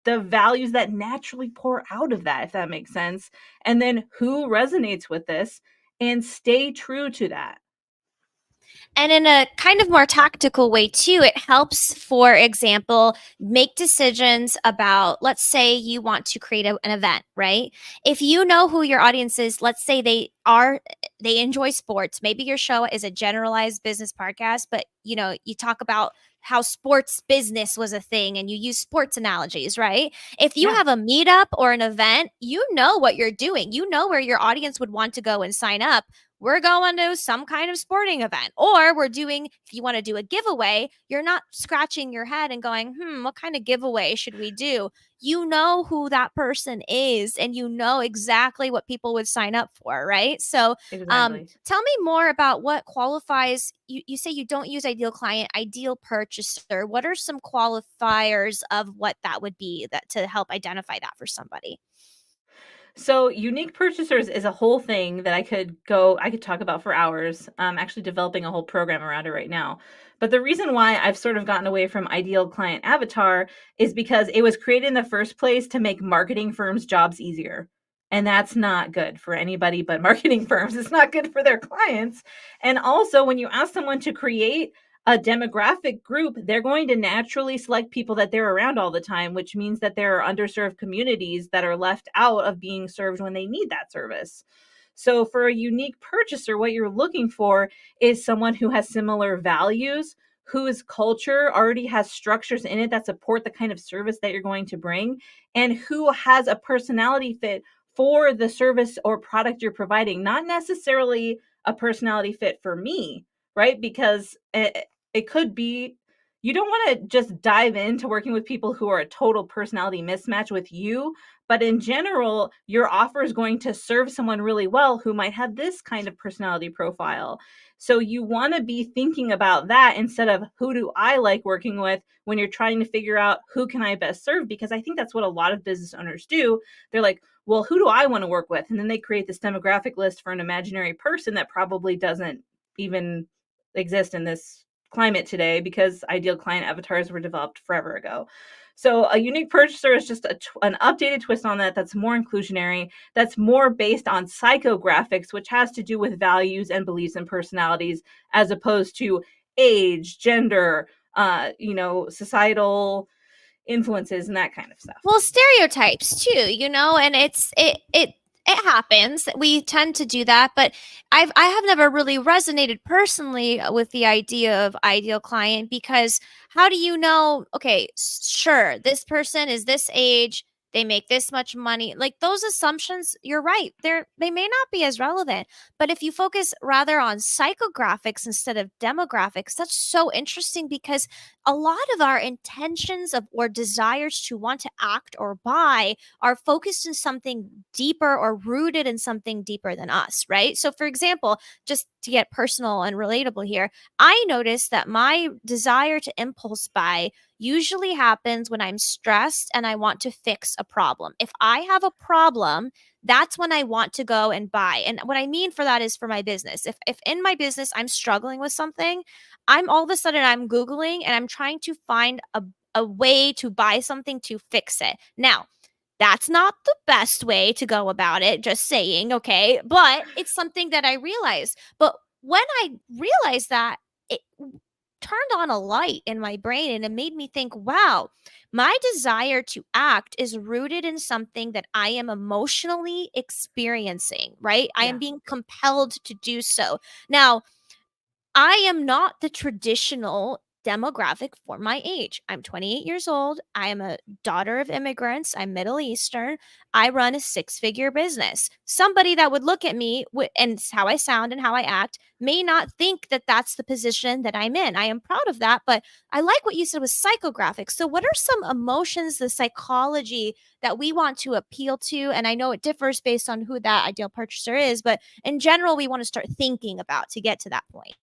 the values that naturally pour out of that, if that makes sense. And then who resonates with this, and stay true to that. And in a kind of more tactical way, too, it helps, for example, make decisions about, let's say you want to create an event, right? If you know who your audience is, let's say they enjoy sports. Maybe your show is a generalized business podcast, but you talk about how sports business was a thing and you use sports analogies, right? If you Yeah, have a meetup or an event, you know what you're doing. You know where your audience would want to go and sign up. We're going to some kind of sporting event, or we're doing, if you want to do a giveaway, you're not scratching your head and going, what kind of giveaway should we do? You know who that person is, and you know exactly what people would sign up for, right? So exactly. tell me more about what qualifies. You say you don't use ideal client, ideal purchaser. What are some qualifiers of what that would be, that to help identify that for somebody? So unique purchasers is a whole thing that I could talk about for hours. I'm actually developing a whole program around it right now. But the reason why I've sort of gotten away from ideal client avatar is because it was created in the first place to make marketing firms' jobs easier. And that's not good for anybody but marketing firms. It's not good for their clients. And also, when you ask someone to create a demographic group, they're going to naturally select people that they're around all the time, which means that there are underserved communities that are left out of being served when they need that service. So, for a unique purchaser, what you're looking for is someone who has similar values, whose culture already has structures in it that support the kind of service that you're going to bring, and who has a personality fit for the service or product you're providing, not necessarily a personality fit for me, right? Because it could be, you don't want to just dive into working with people who are a total personality mismatch with you, but in general your offer is going to serve someone really well who might have this kind of personality profile. So you want to be thinking about that instead of who do I like working with, when you're trying to figure out who can I best serve. Because I think that's what a lot of business owners do. They're like, well, who do I want to work with? And then they create this demographic list for an imaginary person that probably doesn't even exist in this climate today, because ideal client avatars were developed forever ago. So a unique purchaser is just an updated twist on that, that's more inclusionary, that's more based on psychographics, which has to do with values and beliefs and personalities, as opposed to age, gender, societal influences and that kind of stuff. Well, stereotypes too, and it happens. We tend to do that, but I have never really resonated personally with the idea of ideal client, because how do you know, okay, sure, this person is this age, they make this much money. Like, those assumptions, you're right. They may not be as relevant, but if you focus rather on psychographics instead of demographics, that's so interesting, because a lot of our intentions of or desires to want to act or buy are focused in something deeper or rooted in something deeper than us, right? So, for example, just to get personal and relatable here, I noticed that my desire to impulse buy usually happens when I'm stressed and I want to fix a problem. If I have a problem, that's when I want to go and buy. And what I mean for that is for my business. If in my business I'm struggling with something, I'm all of a sudden I'm Googling and I'm trying to find a way to buy something to fix it. Now, that's not the best way to go about it, just saying, okay? But it's something that I realized. But when I realized that, it turned on a light in my brain and it made me think, wow, my desire to act is rooted in something that I am emotionally experiencing, right? I am Yeah. being compelled to do so. Now, I am not the traditional demographic for my age. I'm 28 years old. I am a daughter of immigrants. I'm Middle Eastern. I run a six-figure business. Somebody that would look at me and how I sound and how I act may not think that that's the position that I'm in. I am proud of that, but I like what you said with psychographics. So, what are some emotions, the psychology that we want to appeal to? And I know it differs based on who that ideal purchaser is, but in general, we want to start thinking about to get to that point.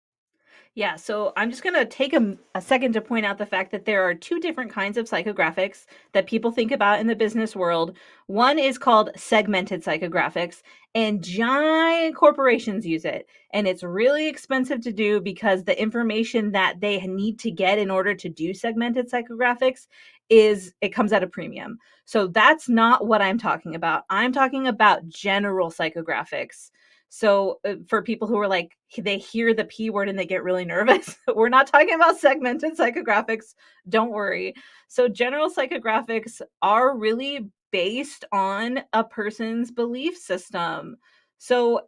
Yeah, so I'm just going to take a second to point out the fact that there are two different kinds of psychographics that people think about in the business world. One is called segmented psychographics, and giant corporations use it. And it's really expensive to do because the information that they need to get in order to do segmented psychographics it comes at a premium. So that's not what I'm talking about. I'm talking about general psychographics. So for people who are like, they hear the P word and they get really nervous, we're not talking about segmented psychographics. Don't worry. So general psychographics are really based on a person's belief system. So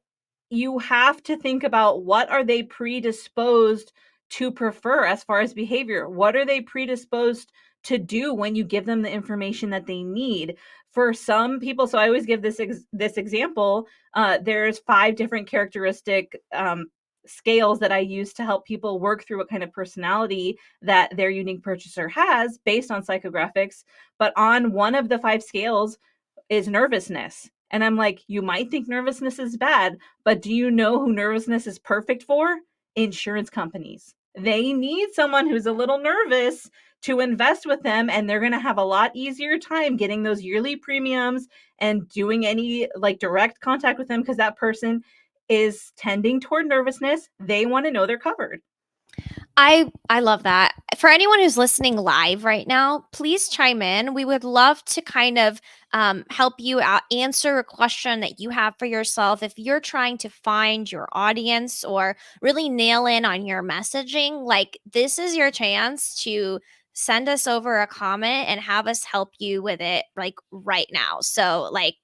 you have to think about, what are they predisposed to prefer as far as behavior? What are they predisposed to do when you give them the information that they need? For some people, so I always give this example. There's 5 different characteristic scales that I use to help people work through what kind of personality that their unique purchaser has based on psychographics. But on one of the 5 scales is nervousness. And I'm like, you might think nervousness is bad, but do you know who nervousness is perfect for? Insurance companies. They need someone who's a little nervous to invest with them, and they're going to have a lot easier time getting those yearly premiums and doing any like direct contact with them, because that person is tending toward nervousness. They want to know they're covered. I love that. For anyone who's listening live right now, please chime in. We would love to kind of help you out, answer a question that you have for yourself. If you're trying to find your audience or really nail in on your messaging, like this is your chance to send us over a comment and have us help you with it like right now. So like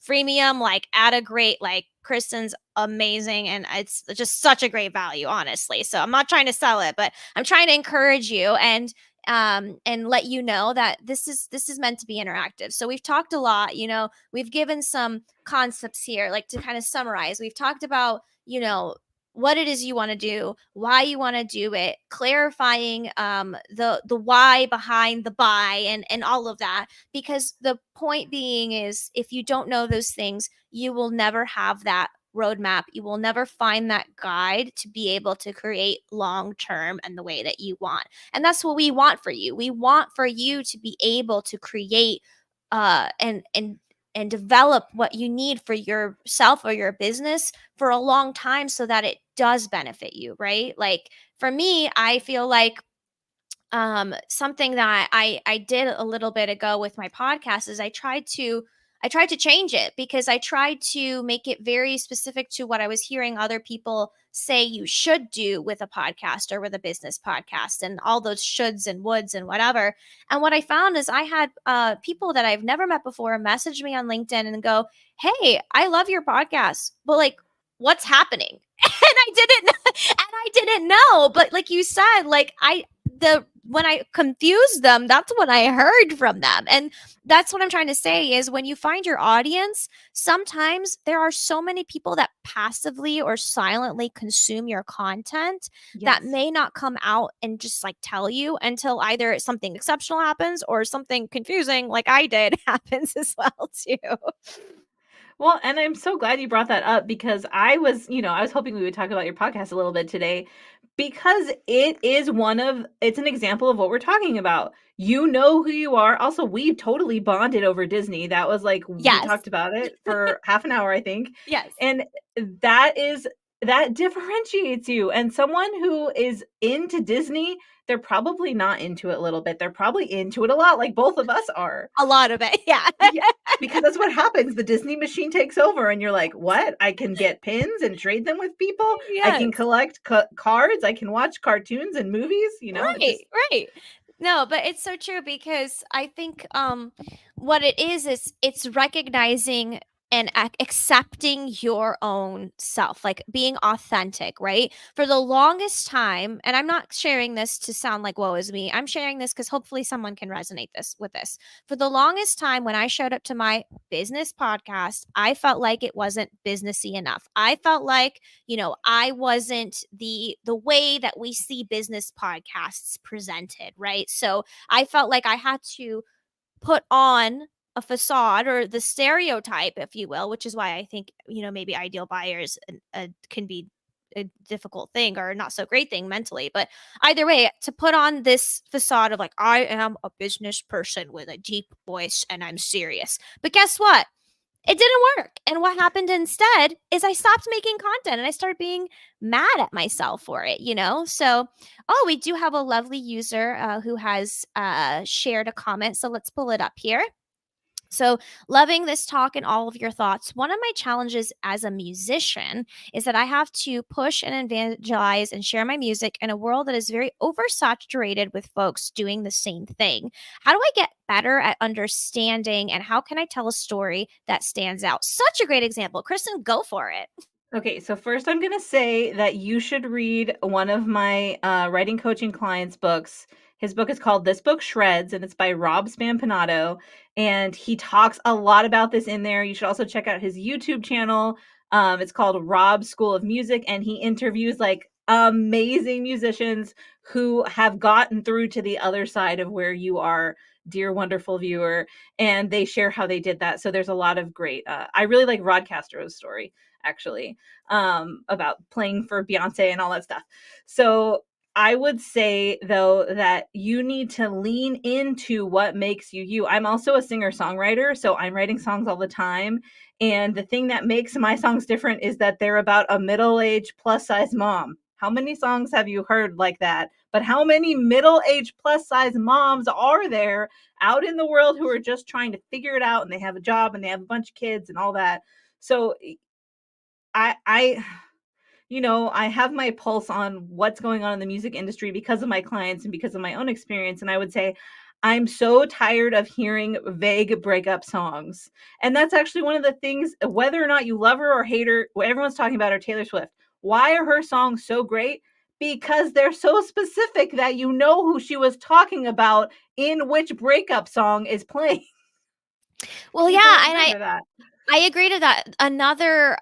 freemium, like at a great, like Kristen's amazing and it's just such a great value, honestly. So I'm not trying to sell it, but I'm trying to encourage you and let you know that this is meant to be interactive. So we've talked a lot, we've given some concepts here, like to kind of summarize. We've talked about, what it is you want to do, why you want to do it, clarifying the why behind the buy and all of that. Because the point being is, if you don't know those things, you will never have that roadmap. You will never find that guide to be able to create long term and the way that you want. And that's what we want for you. We want for you to be able to create and develop what you need for yourself or your business for a long time so that it does benefit you, right? Like for me, I feel like something that I did a little bit ago with my podcast is I tried to change it because I tried to make it very specific to what I was hearing other people say you should do with a podcast or with a business podcast and all those shoulds and woulds and whatever. And what I found is I had people that I've never met before message me on LinkedIn and go, "Hey, I love your podcast, but like, what's happening?" And I didn't know. But like you said, like when I confused them, that's when I heard from them. And that's what I'm trying to say is, when you find your audience, sometimes there are so many people that passively or silently consume your content that Yes. may not come out and just like tell you until either something exceptional happens or something confusing like I did happens as well too. Well, and I'm so glad you brought that up, because I was hoping we would talk about your podcast a little bit today, because it's an example of what we're talking about. You know who you are. Also, we totally bonded over Disney. That was like, we Yes. talked about it for half an hour, I think. Yes. And that differentiates you. And someone who is into Disney, they're probably not into it a little bit. They're probably into it a lot, like both of us are. A lot of it. Yeah. Yeah, because that's what happens. The Disney machine takes over, and you're like, "What? I can get pins and trade them with people. I can Yes. collect cards. I can watch cartoons and movies." It Right, just right. No, but it's so true because I think what it is it's recognizing and accepting your own self, like being authentic, right? For the longest time, and I'm not sharing this to sound like woe is me. I'm sharing this because hopefully someone can resonate this with this. For the longest time, when I showed up to my business podcast, I felt like it wasn't businessy enough. I felt like, I wasn't the way that we see business podcasts presented, right? So I felt like I had to put on a facade or the stereotype, if you will, which is why I think, maybe ideal buyers can be a difficult thing or not so great thing mentally. But either way, to put on this facade of like, I am a business person with a deep voice and I'm serious. But guess what? It didn't work. And what happened instead is I stopped making content and I started being mad at myself for it. So, oh, we do have a lovely user who has shared a comment. So let's pull it up here. So, loving this talk and all of your thoughts. One of my challenges as a musician is that I have to push and evangelize and share my music in a world that is very oversaturated with folks doing the same thing. How do I get better at understanding and how can I tell a story that stands out? Such a great example. Kristen, go for it. Okay, so first I'm going to say that you should read one of my writing coaching clients' books. His book is called This Book Shreds, and it's by Rob Spampinato. And he talks a lot about this in there. You should also check out his YouTube channel. It's called Rob's School of Music, and he interviews like amazing musicians who have gotten through to the other side of where you are, dear wonderful viewer. And they share how they did that. So there's a lot of great. I really like Rod Castro's story, actually, about playing for Beyonce and all that stuff. So I would say, though, that you need to lean into what makes you you. I'm also a singer-songwriter, so I'm writing songs all the time. And the thing that makes my songs different is that they're about a middle-aged plus-size mom. How many songs have you heard like that? But how many middle-aged plus-size moms are there out in the world who are just trying to figure it out and they have a job and they have a bunch of kids and all that? So I I have my pulse on what's going on in the music industry because of my clients and because of my own experience. And I would say I'm so tired of hearing vague breakup songs. And that's actually one of the things, whether or not you love her or hate her, what everyone's talking about are Taylor Swift. Why are her songs so great? Because they're so specific that you know who she was talking about in which breakup song is playing. Well, People yeah, and agree to that. I agree to that. Another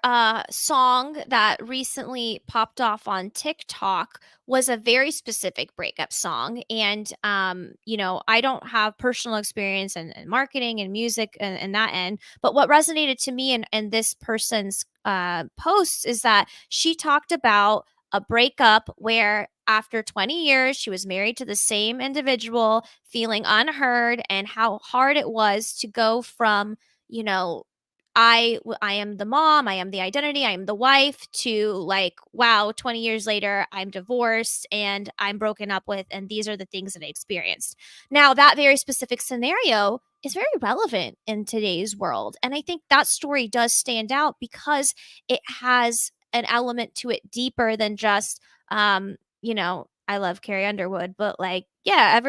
song that recently popped off on TikTok was a very specific breakup song. And, I don't have personal experience in marketing and music and that end. But what resonated to me in this person's posts is that she talked about a breakup where after 20 years, she was married to the same individual, feeling unheard, and how hard it was to go from, you know, I am the mom, I am the identity, I am the wife to like, wow, 20 years later, I'm divorced and I'm broken up with, and these are the things that I experienced. Now, that very specific scenario is very relevant in today's world. And I think that story does stand out because it has an element to it deeper than just I love Carrie Underwood, but like, yeah,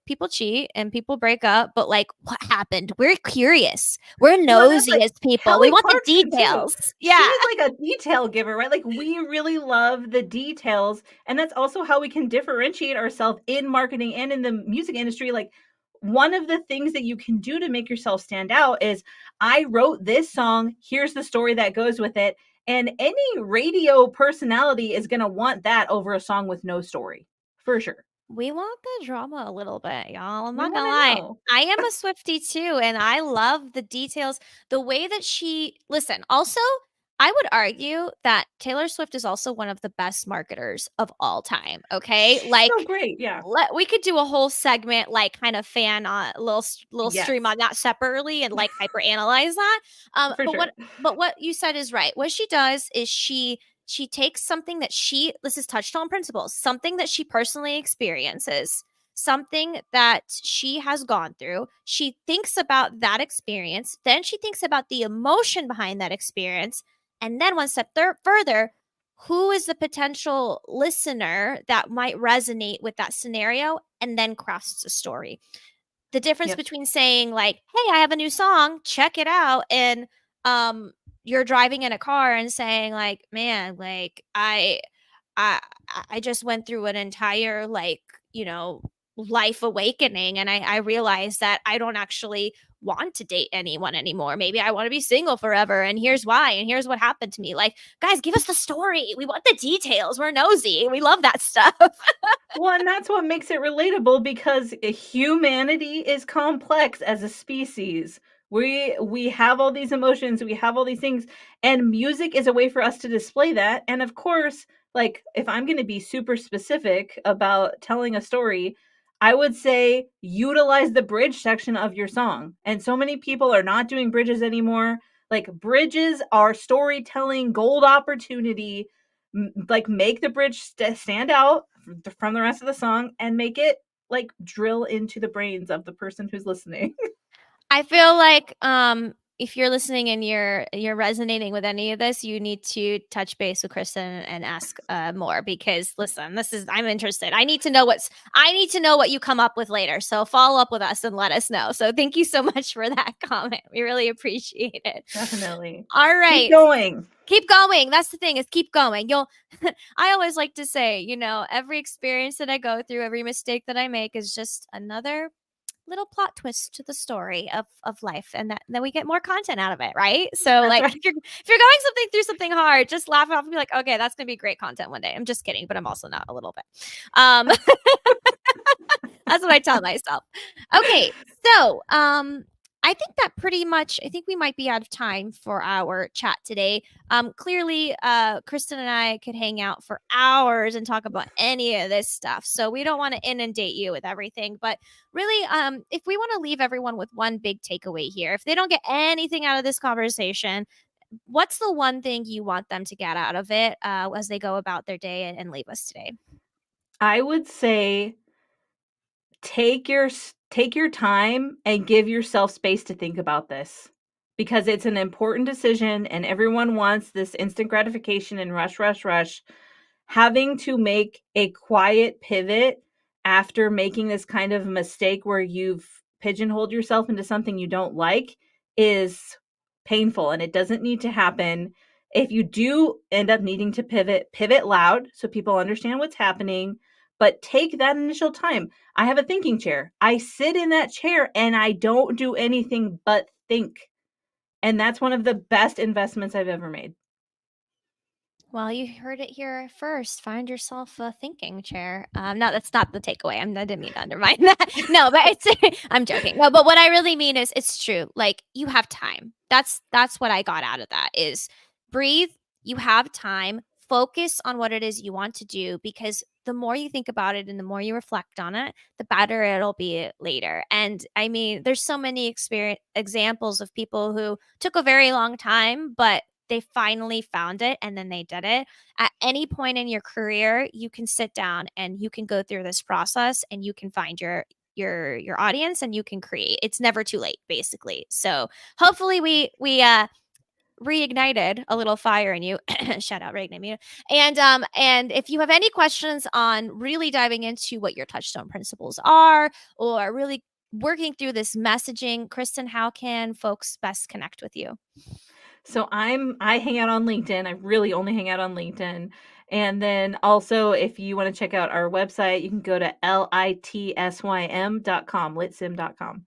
people cheat and people break up, but like, what happened? We're curious. We're Well, that's nosy like as people. We Kelly want the Clarkson too. details. Yeah. She's like a detail giver, right? Like we really love the details, and that's also how we can differentiate ourselves in marketing and in the music industry. Like one of the things that you can do to make yourself stand out is I wrote this song, here's the story that goes with it. And any radio personality is going to want that over a song with no story, for sure. We want the drama a little bit, y'all. I'm We not want gonna to lie. know. I am a Swiftie too, and I love the details. The way that also, I would argue that Taylor Swift is also one of the best marketers of all time. Okay. She's so Like, great. Yeah. we could do a whole segment, like kind of fan on little stream Yes, on that separately and like hyper analyze that. for But sure. what you said is right. What she does is she takes something that this is Touchstone Principles, something that she personally experiences, something that she has gone through. She thinks about that experience, then she thinks about the emotion behind that experience, and then one step further, who is the potential listener that might resonate with that scenario, and then crafts a story. The difference Yep. between saying like, "Hey, I have a new song, check it out," and you're driving in a car and saying like, man, like I I just went through an entire like, you know, life awakening, and I realized that I don't actually want to date anyone anymore. Maybe I want to be single forever, and here's why, and here's what happened to me. Like, guys, give us the story. We want the details. We're nosy. We love that stuff. Well, and that's what makes it relatable because humanity is complex as a species. We have all these emotions, we have all these things, and music is a way for us to display that. And of course, like if I'm going to be super specific about telling a story, I would say utilize the bridge section of your song. And so many people are not doing bridges anymore. Like bridges are storytelling gold opportunity. Like make the bridge stand out from the rest of the song and make it like drill into the brains of the person who's listening. I feel like if you're listening and you're resonating with any of this, you need to touch base with Kristen and ask more, because listen, this is I'm interested. I need to know what you come up with later. So follow up with us and let us know. So thank you so much for that comment. We really appreciate it. Definitely. All Keep right. going. Keep going. That's the thing, is keep going. You'll I always like to say, every experience that I go through, every mistake that I make is just another little plot twist to the story of life, and that then we get more content out of it, right? So That's like right. if you're going something through something hard, just laugh it off and be like, okay, that's gonna be great content one day. I'm just kidding, but I'm also not, a little bit. um that's what I tell myself. Okay, so I think we might be out of time for our chat today. Clearly, Kristen and I could hang out for hours and talk about any of this stuff. So we don't want to inundate you with everything. But really, if we want to leave everyone with one big takeaway here, if they don't get anything out of this conversation, what's the one thing you want them to get out of it as they go about their day and leave us today? I would say take your time and give yourself space to think about this because it's an important decision and everyone wants this instant gratification and rush rush rush. Having to make a quiet pivot after making this kind of mistake where you've pigeonholed yourself into something you don't like is painful and it doesn't need to happen. If you do end up needing to pivot, pivot loud so people understand what's happening, but take that initial time. I have a thinking chair. I sit in that chair and I don't do anything but think. And that's one of the best investments I've ever made. Well, you heard it here first. Find yourself a thinking chair. No, that's not the takeaway. I didn't mean to undermine that. No, but it's I'm joking. No, but what I really mean is it's true. Like, you have time. That's what I got out of that is breathe. You have time. Focus on what it is you want to do, because the more you think about it and the more you reflect on it, the better it'll be later. And I mean, there's so many experience examples of people who took a very long time, but they finally found it and then they did it. At any point in your career, you can sit down and you can go through this process and you can find your audience and you can create. It's never too late, basically. So hopefully we reignited a little fire in you. Shout out, reignite me. And if you have any questions on really diving into what your touchstone principles are, or really working through this messaging, Kristen, how can folks best connect with you? So I hang out on LinkedIn. I really only hang out on LinkedIn. And then also if you want to check out our website, you can go to litsym.com, litsym.com.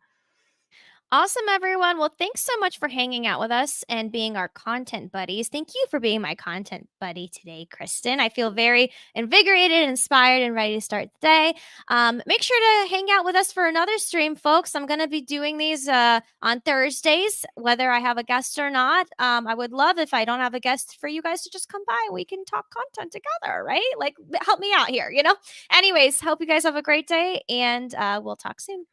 Awesome, everyone. Well, thanks so much for hanging out with us and being our content buddies. Thank you for being my content buddy today, Kristen. I feel very invigorated, inspired, and ready to start the day. Make sure to hang out with us for another stream, folks. I'm going to be doing these on Thursdays, whether I have a guest or not. I would love, if I don't have a guest, for you guys to just come by and we can talk content together, right? Like, help me out here, you know? Anyways, hope you guys have a great day, and we'll talk soon.